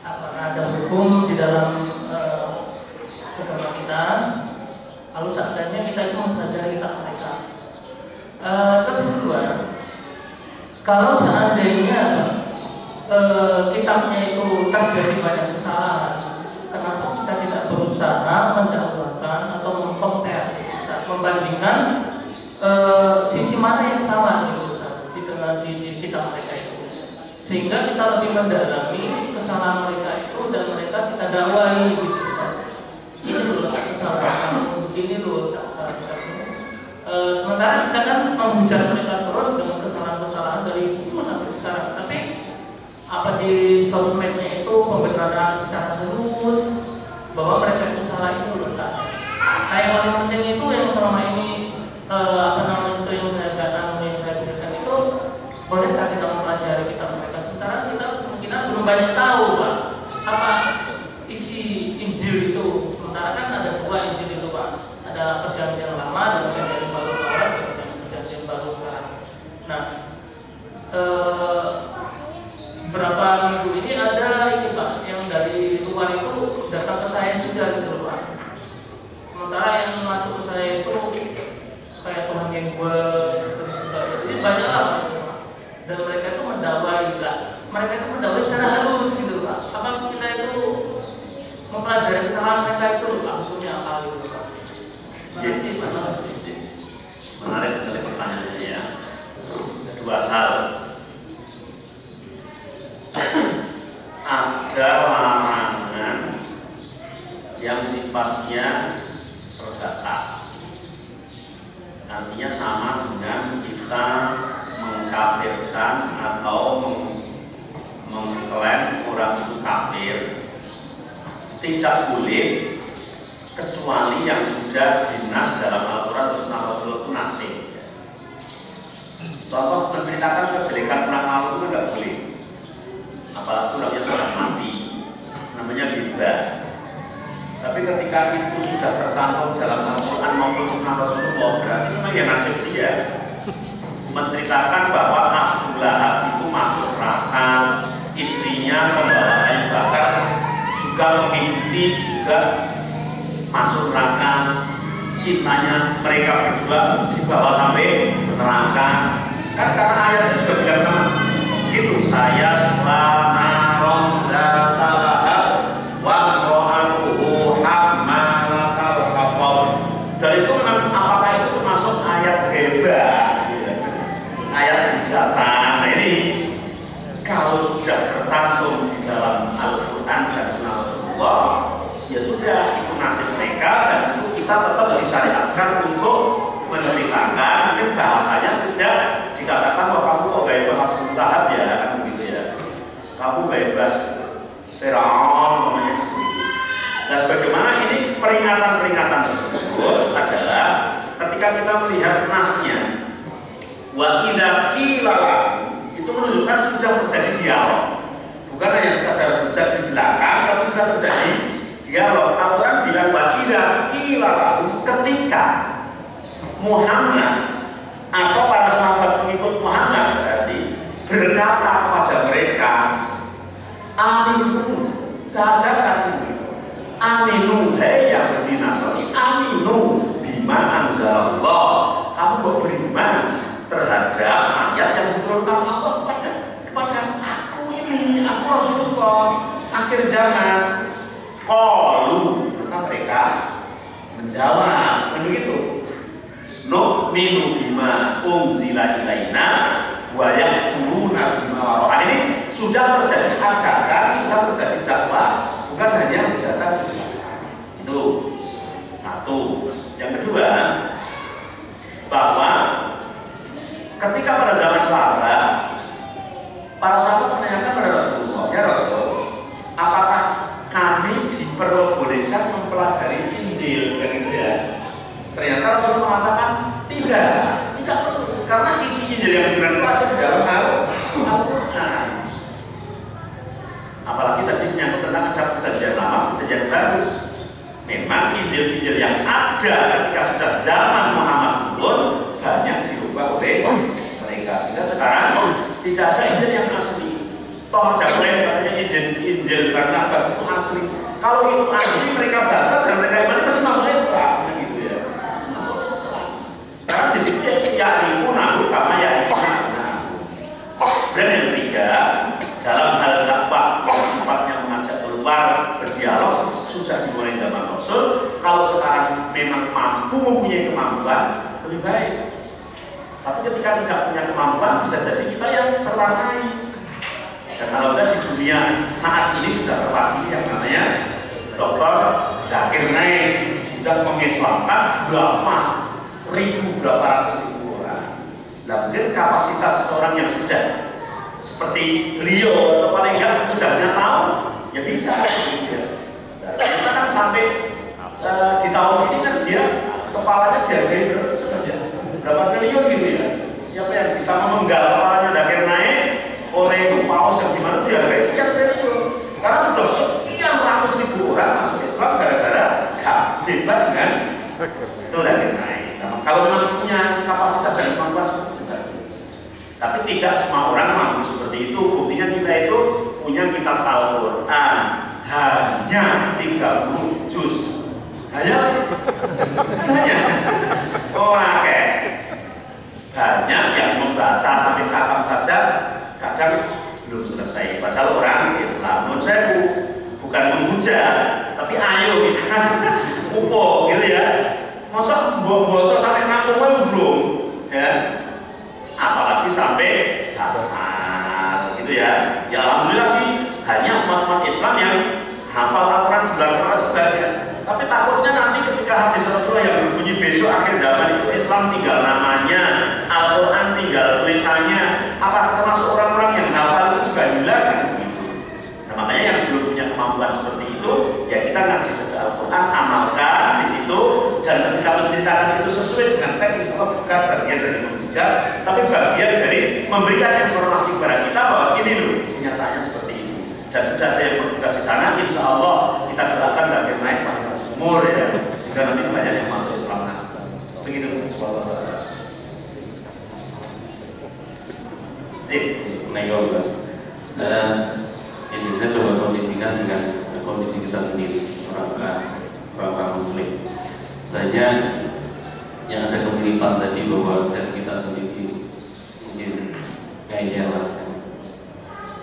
Apakah ada hukum di dalam agama kita? Lalu seandainya kita itu mempelajari kitab mereka. Terus kedua, kalau seandainya kitabnya itu terjadi banyak kesalahan, kenapa kita tidak berusaha mendahulukan atau mengkompar, membandingkan sisi mana yang salah di kitab mereka itu, sehingga kita lebih mendalami kesalahan mereka itu dan mereka kita dakwai gitu. Ini loh kesalahan kamu, ini loh kesalahan kamu. Sementara kita kan menghujat mereka terus dengan kesalahan-kesalahan dari dulu sampai sekarang, tapi apa di sosmednya itu pembenaran secara terus bahwa mereka itu salah itu loh. Kayak paling penting itu yang selama ini apa namanya itu yang saya katakan, yang saya berikan itu, bolehkah kita mempelajari kitab mereka? Sementara kita kemungkinan belum banyak tahu Pak apa isi Injil itu. Sementara kan ada dua Injil itu Pak, ada perjanjian lama dan perjanjian baru Taurat dan perjanjian baru sekarang. Nah, beberapa minggu ini ada ini Pak yang dari luar itu datang ke saya juga gitu Pak. Sementara yang masuk ke saya itu kayak Tuhan yang buat jadi banyak lah dan mereka itu mendakwai lah, mereka itu mendakwai secara halus gitu Pak. Apa kita itu mempelajari kesalahan mereka itu langsungnya apa gitu Pak? Menarik sekali pertanyaannya ya. Dua hal. Ada larangan yang sifatnya terbatas. Artinya sama dengan kita mengkafirkan atau mengklaim orang itu kafir. Tidak boleh kecuali yang sudah dinas dalam Al-Quran atau Sunnah Rasul itu nasib. Contoh menceritakan kejelekan orang lalu itu tidak boleh. Apalagi orangnya sudah mati, namanya ghibah. Tapi ketika itu sudah tercantum dalam Al-Quran maupun Sunnah Rasulullah, berarti memang ya nasib dia. Menceritakan bahwa Abu Lahab itu masuk neraka, istrinya pembawa kayu bakar juga mengikuti juga masuk neraka, cintanya mereka berdua dibawa sampai neraka. Kan karena ayatnya juga bilang sama gitu, saya suka naron datalahab wa ro'atuhu hammalatal haqqab. Dan itu apakah itu termasuk ayat hebat, ayat hujatan? Nah ini kalau sudah tercantum di dalam Al-Quran dan Sunnah Rasulullah, ya sudah, itu nasib mereka dan itu kita tetap disyariatkan untuk menceritakan. Mungkin bahasanya tidak dikatakan bahwa kamu kok gak hebat Abu Lahab ya, kan begitu ya, kamu gak hebat Firaun namanya. Nah sebagaimana ini peringatan-peringatan tersebut adalah ketika kita melihat nasnya, wa idza qila itu menunjukkan sudah terjadi dialog, bukan hanya sekadar terjadi di belakang, tapi sudah terjadi dialog. Al-Quran bilang wa idza qila ketika Muhammad atau para sahabat pengikut Muhammad berarti berkata kepada mereka, aminu, saja aminu, hei yang berdinasari, aminu bima anzalallah, kamu beriman terhadap ayat yang diturunkan Allah kepada aku ini, aku Rasulullah akhir zaman. Qalu, maka mereka menjawab begitu, nu'minu bima unzila ilaina wa yakfuruna bima wara'a. Ini sudah terjadi ajakan, sudah terjadi dakwah, bukan hanya hujatan. Itu satu. Yang kedua, bahwa ketika pada zaman sahabat, para sahabat menanyakan pada Rasulullah, ya Rasul, apakah kami diperbolehkan mempelajari Injil, kan gitu ya? Ternyata Rasul mengatakan tidak perlu, karena isi Injil yang benar itu ada di dalam Al-Quran. Apalagi tadi menyangkut tentang perjanjian lama, perjanjian ada ketika sudah zaman Muhammad turun banyak dirubah oleh mereka. Sehingga sekarang tidak ada Injil yang asli. Toh ada klaim katanya Injil Barnabas itu asli. Kalau itu asli mereka baca dan mereka imani pasti masuk Islam, gitu ya. Masuk Islam. Karena di situ ya'rifuna kama ya'rifuna. Dan yang ketiga, dalam hal dakwah yang sifatnya mengajak keluar berdialog sudah dimulai zaman Rasul. Kalau sekarang memang mampu mempunyai kemampuan lebih baik. Tapi ketika tidak punya kemampuan bisa jadi kita yang terwarnai. Dan kalau di dunia saat ini sudah terwakili yang namanya Dr. Zakir Naik sudah mengislamkan berapa ratus ribu orang. Dan mungkin kapasitas seseorang yang sudah seperti beliau atau paling enggak ujarnya tahu ya bisa gitu. Nah, kita kan sampai di tahun ini kan dia kepalanya dihargai berapa triliun gitu ya. Siapa yang bisa memenggal kepalanya Zakir Naik oleh paus yang dimana dihargai sekian triliun. Karena sudah sekian ratus ribu orang masuk Islam gara-gara debat dengan itu Zakir Naik. Nah, kalau memang punya kapasitas dan kemampuan seperti itu. Tapi tidak semua orang mampu seperti itu. Buktinya kita itu punya kitab Al-Quran hanya 30 juz. Hanya orang banyak yang membaca sampai kapan saja kadang belum selesai. Padahal orang Islam menurut saya bukan menghujat, tapi ayo kita upo gitu ya. Masa bocor sampai ngaku belum ya, apalagi sampai hafal gitu ya. Ya alhamdulillah sih hanya umat-umat Islam yang hafal Al-Quran itu banyak. Tapi takutnya nanti ketika hadis Rasulullah yang berbunyi besok akhir zaman itu Islam tinggal namanya, Al-Quran tinggal tulisannya, apakah termasuk orang-orang yang hafal itu juga hilang kan? Nah makanya yang belum punya kemampuan seperti itu ya kita ngaji saja Al-Quran, amalkan di situ, dan ketika menceritakan itu sesuai dengan teks insya Allah bukan bagian dari menghujat, tapi bagian dari memberikan informasi kepada kita bahwa ini loh kenyataannya seperti itu. Dan sudah ada yang bertugas di sana, insya Allah kita doakan Zakir Naik panjang umur ya, sehingga nanti banyak yang masuk Islam. Begitu. Ini saya coba kondisikan dengan kondisi kita sendiri, orang Muslim. Saja yang ada kemiripan tadi bahwa dari kita sendiri mungkin kayaknya lah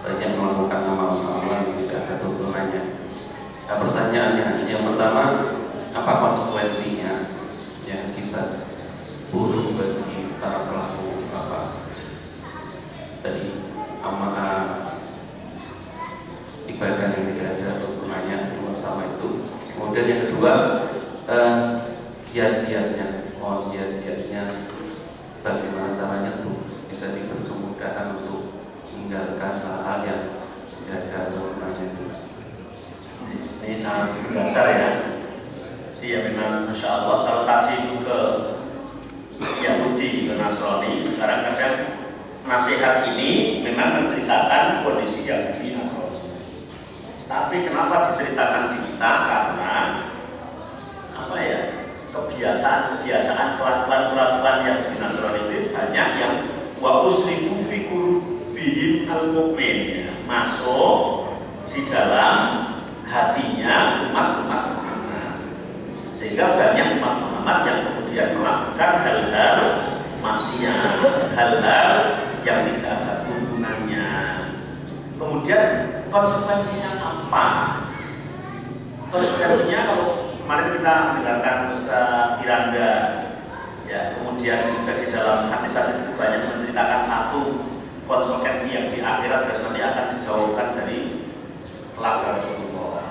banyak melakukan amalan-amalan yang tidak ada tuntunannya. Nah pertanyaannya yang pertama, apa konsekuensinya yang kita buruk bagi para pelaku tadi amanah ibadah yang tidak ada tuntunannya? Yang pertama itu. Kemudian yang kedua, giat-giatnya bagaimana caranya tuh bisa diberi kemudahan untuk meninggalkan hal-hal yang tidak ada tuntunannya itu. Ini sangat dasar ya. Jadi ya memang Masya Allah kalau tadi itu ke Yahudi, ke Nasrani, sekarang kadang nasihat ini memang menceritakan kondisi Yahudi Nasrani. Tapi kenapa diceritakan di kita? Karena apa ya, kebiasaan kelakuan Yahudi Nasrani itu banyak yang wa uslimu fi qulubihim al-mu'min, masuk di dalam hatinya umat-umat Muhammad, sehingga banyak umat Muhammad yang kemudian melakukan hal-hal maksiat, hal-hal yang tidak ada tuntunannya. Kemudian konsekuensinya apa? Konsekuensinya kalau kemarin kita mendengarkan Ustaz Firanda ya, kemudian juga di dalam hadis-hadis itu banyak menceritakan satu konsekuensi yang di akhirat nanti akan dijauhkan dari kelak Rasulullah.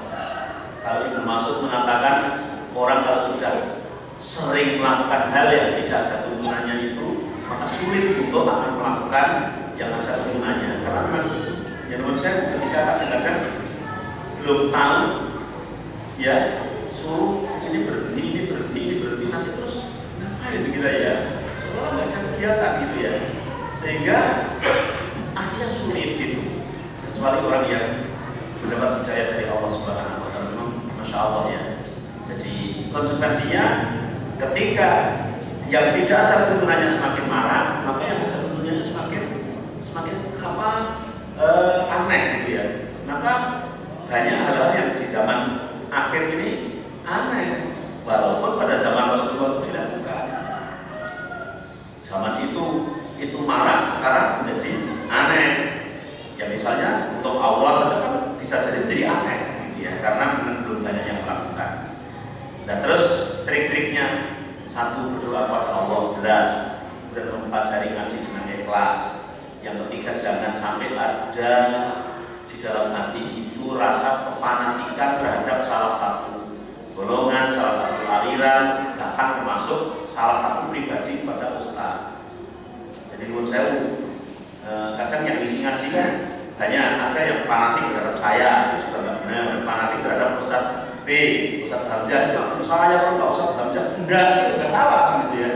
Kalau Ibnu Mas'ud mengatakan orang kalau sudah sering melakukan hal yang tidak ada tuntunannya itu, maka sulit untuk akan melakukan yang ada tuntunannya. Karena memang ya menurut saya ketika kadang-kadang belum tahu ya, suruh ini berhenti nanti terus ngapain begitu ya, seolah nggak ada kegiatan gitu ya, sehingga akhirnya sulit gitu, kecuali orang yang mendapat hidayah dari Allah Subhanahu wa Ta'ala. Masya Allah ya. Jadi konsekuensinya ketika yang tidak ada tuntunannya semakin marah, maka yang ada tuntunannya semakin aneh gitu ya. Maka banyak hal-hal yang di zaman akhir ini aneh, walaupun pada zaman Rasulullah itu dilakukan. Zaman itu marah, sekarang menjadi aneh. Ya misalnya untuk awal saja kan bisa jadi aneh gitu ya, karena belum banyak yang melakukan. Dan terus trik-triknya, satu, berdoa kepada Allah jelas, dan mempelajari ngaji dengan ikhlas. Yang ketiga, jangan sampai ada di dalam hati itu rasa kefanatikan terhadap salah satu golongan, salah satu aliran, bahkan termasuk salah satu pribadi pada ustaz. Jadi menurut saya kadang yang isi ngaji kan banyak ada yang fanatik terhadap saya, itu juga nggak benar. Fanatik terhadap Ustaz B, Ustaz Hamzah, ya saya kalau nggak Ustaz Hamzah, enggak, itu sudah salah gitu ya.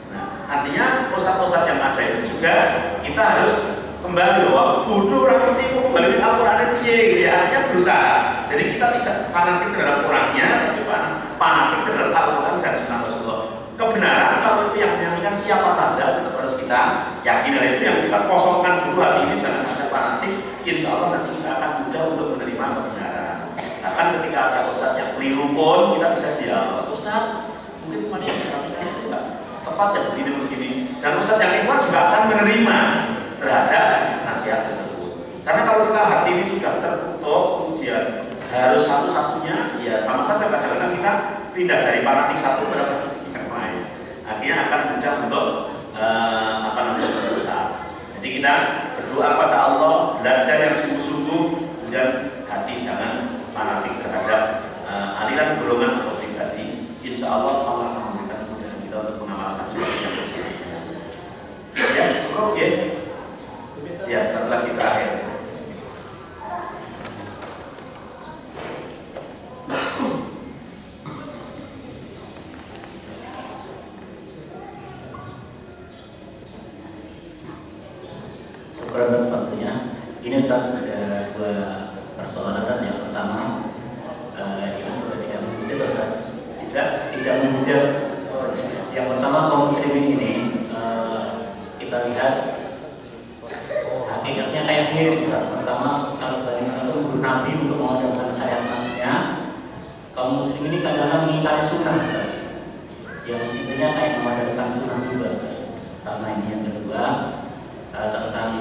Nah, artinya Ustaz-Ustaz yang ada itu juga kita harus kembali bahwa bodoh orang ngerti kembali ke Al-Quran itu gitu ya, artinya berusaha. Jadi kita tidak fanatik terhadap orangnya, tapi fanatik terhadap Al-Quran dan Sunnah Rasulullah. Kebenaran kalau itu yang menyampaikan siapa saja itu harus kita yakin, dan itu yang kita kosongkan dulu hati ini, jangan ada fanatik. Insya Allah nanti kita akan mudah untuk menerima kebenaran. Bahkan ketika ada ustadz yang keliru pun kita bisa dialog, ustadz mungkin kemarin yang disampaikan itu enggak tepat ya begini, dan ustadz yang ikhlas juga akan menerima terhadap nasihat tersebut. Karena kalau kita hati ini sudah tertutup, kemudian harus satu-satunya, ya sama saja kadang-kadang kita pindah dari fanatik satu ke yang lain. Akhirnya akan mudah untuk bersesat. Jadi kita berdoa pada Allah, belajar yang sungguh-sungguh, dan hati jangan fanatik terhadap aliran golongan atau pribadi. Insya Allah Allah akan memberikan kemudahan kita untuk mengamalkan sesuatu yang bersifat. Ya, cukup ya. Ya, satu lagi terakhir. Sebenarnya tentunya ini Ustaz ada dua persoalan. Yang pertama, ini ketika menghujat Ustaz tidak menghujat. Yang pertama, kaum muslimin ini kita lihat hakikatnya kayak mirip Ustaz. Pertama, kalau bagaimana guru Nabi untuk mengadakan syariat-nya, kaum muslim ini kadang-kadang mengingkari sunnah Ustaz. Yang intinya kayak mengadakan sunnah juga sama ini. Yang kedua, tentang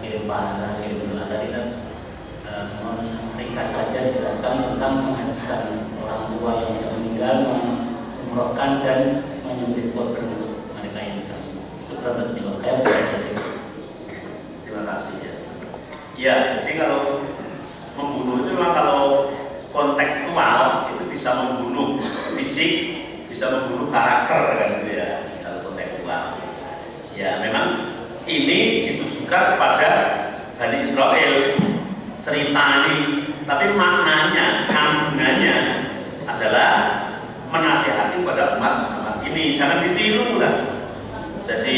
kirim pahala, kirim doa tadi kan mohon ringkas saja dijelaskan tentang menghadirkan orang tua yang sudah meninggal, mengumrohkan dan menyembelih korban mereka yang hidup. Itu berarti juga kayak Terima kasih ya. Ya, jadi kalau membunuh itu memang kalau kontekstual itu bisa membunuh fisik, bisa membunuh karakter kan gitu ya. Kalau kontekstual, ya memang ini ditujukan kepada Bani Israel cerita ini, tapi maknanya, kandungannya adalah menasihati kepada umat ini, jangan ditiru lah. Jadi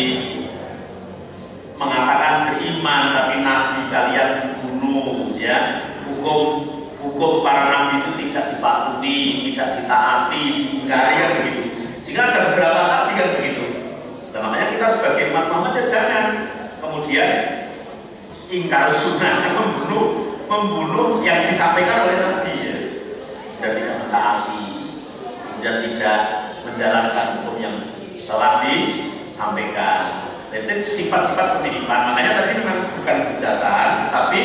mengatakan beriman tapi nabi kalian dibunuh, ya, hukum para nabi itu tidak dipatuhi, tidak ditaati, diingkari kan begitu. Sehingga ada beberapa kaji kan begitu. Nah, makanya kita sebagai umat Muhammad ya jangan kemudian ingkar sunnah, membunuh yang disampaikan oleh Nabi ya, dan tidak mentaati, dan tidak menjalankan hukum yang telah disampaikan. Itu sifat-sifat penitipan. Makanya tadi memang bukan hujatan, tapi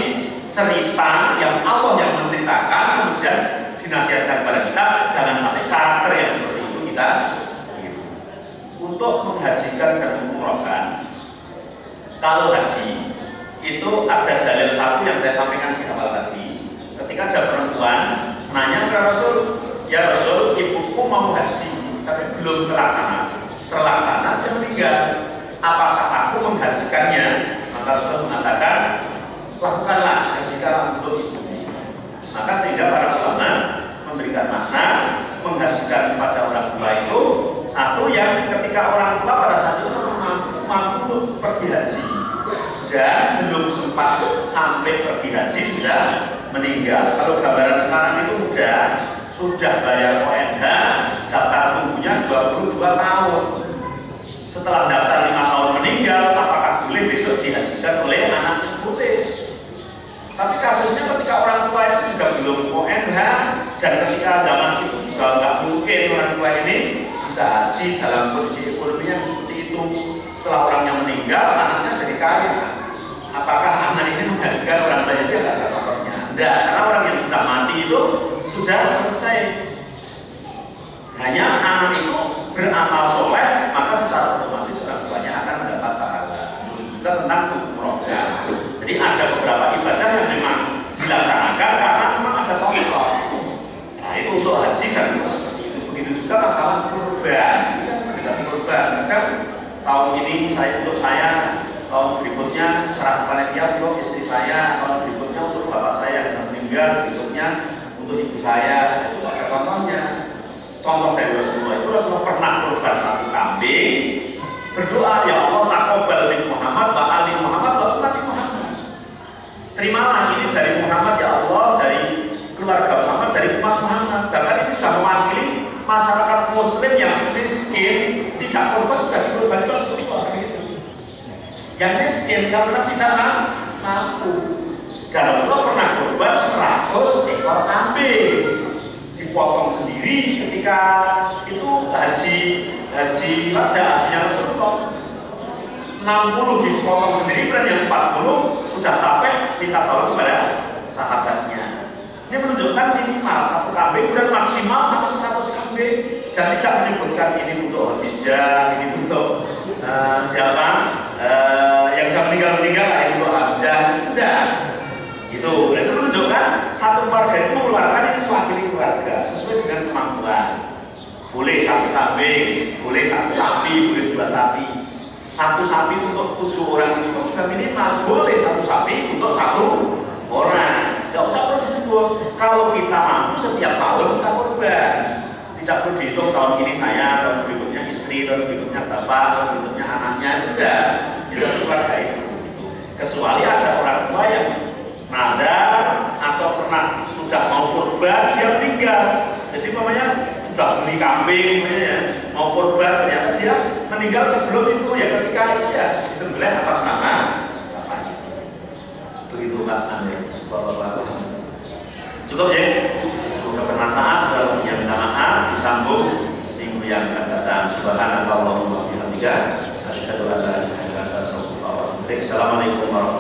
cerita yang Allah yang menceritakan, kemudian dinasihatkan kepada kita, jangan sampai karakter yang seperti itu kita. Untuk menghajikan dan mengumrohkan, kalau haji itu ada dalil satu yang saya sampaikan di awal tadi. Ketika ada perempuan nanya ke Rasul, ya Rasul, ibuku mau haji tapi belum terlaksana dia meninggal, apakah aku menghajikannya? Maka Rasul mengatakan, lakukanlah, hajikanlah untuk ibu. Maka sehingga para ulama memberikan makna menghajikan kepada orang tua itu satu yang ketika orang tua pada saat itu mampu untuk pergi haji dan belum sempat sampai pergi haji sudah meninggal. Kalau gambaran sekarang itu sudah bayar ONH, daftar tunggunya 22 tahun. Setelah daftar 5 tahun meninggal, apakah boleh besok dihajikan oleh anaknya? Boleh. Tapi kasusnya ketika orang tua itu juga belum ONH, dan ketika zaman itu juga nggak mungkin orang tua ini bisa haji dalam kondisi ekonomi yang seperti itu. Setelah orangnya meninggal, anaknya jadi kaya. Apakah anak ini menghajikan orang tuanya? Dia nggak ada contohnya. Tidak, karena orang yang sudah mati itu sudah selesai. Hanya anak itu beramal soleh, maka secara otomatis orang tuanya akan mendapat pahala. Itu juga tentang umroh. Jadi ada beberapa ibadah yang memang dilaksanakan karena memang ada contoh. Nah itu untuk haji dan umroh seperti itu. Begitu juga masalah kurban. Kurban kan tahun ini untuk saya, tahun berikutnya serah panitia untuk istri saya, tahun berikutnya untuk bapak saya yang sudah meninggal, berikutnya untuk ibu saya. Itu ada contohnya. Contoh dari Rasulullah itu, Rasulullah pernah kurban 1 kambing, berdoa, ya Allah taqabbal min Muhammad wa ali Muhammad wa ummati Muhammad. Terimalah ini dari Muhammad ya Allah, dari keluarga Muhammad, dari umat Muhammad. Bahkan ini sudah mewakili masyarakat muslim yang miskin, tidak kurban sudah dikurbankan Rasulullah gitu. Yang miskin karena tidak mampu. Dan Rasulullah pernah kurban 100 ekor kambing, dipotong sendiri ketika itu hajinya Rasulullah. 60 dipotong sendiri, dan yang 40 sudah capek minta tolong kepada sahabatnya. Ini menunjukkan minimal 1 kambing dan maksimal sampai 100 kambing, dan tidak menyebutkan ini untuk Khadijah, ini untuk siapa yang sudah meninggal, ini untuk Hamzah. Tidak. Itu menunjukkan satu keluarga itu mengeluarkan ini mewakili keluarga sesuai dengan kemampuan. Boleh 1 kambing, boleh 1 sapi, boleh 2 sapi. 1 sapi untuk 7 orang itu sudah minimal. Boleh 1 sapi untuk 1 orang. Tidak usah perlu disebut. Kalau kita mampu setiap tahun kita kurban. Tidak perlu dihitung tahun ini saya, tahun berikutnya istri, tahun berikutnya bapak, tahun berikutnya anaknya. Tidak. Tidak keluarga itu. Kecuali ada orang tua yang nadar atau pernah sudah mau kurban dia meninggal. Jadi namanya sudah beli kambing mau kurban, ternyata dia meninggal sebelum itu, ya ketika ya disembelih atas nama bapak itu. Begitu Pak Andre. Bapak-bapak cukup ya, semoga bermanfaat. Kalau yang minta maaf disambung minggu yang akan datang. Subhanallah wa bihamdihi, asyhadu an la ilaha illa anta, astaghfiruka wa atubu ilaik. Assalamualaikum warahmatullahi wabarakatuh.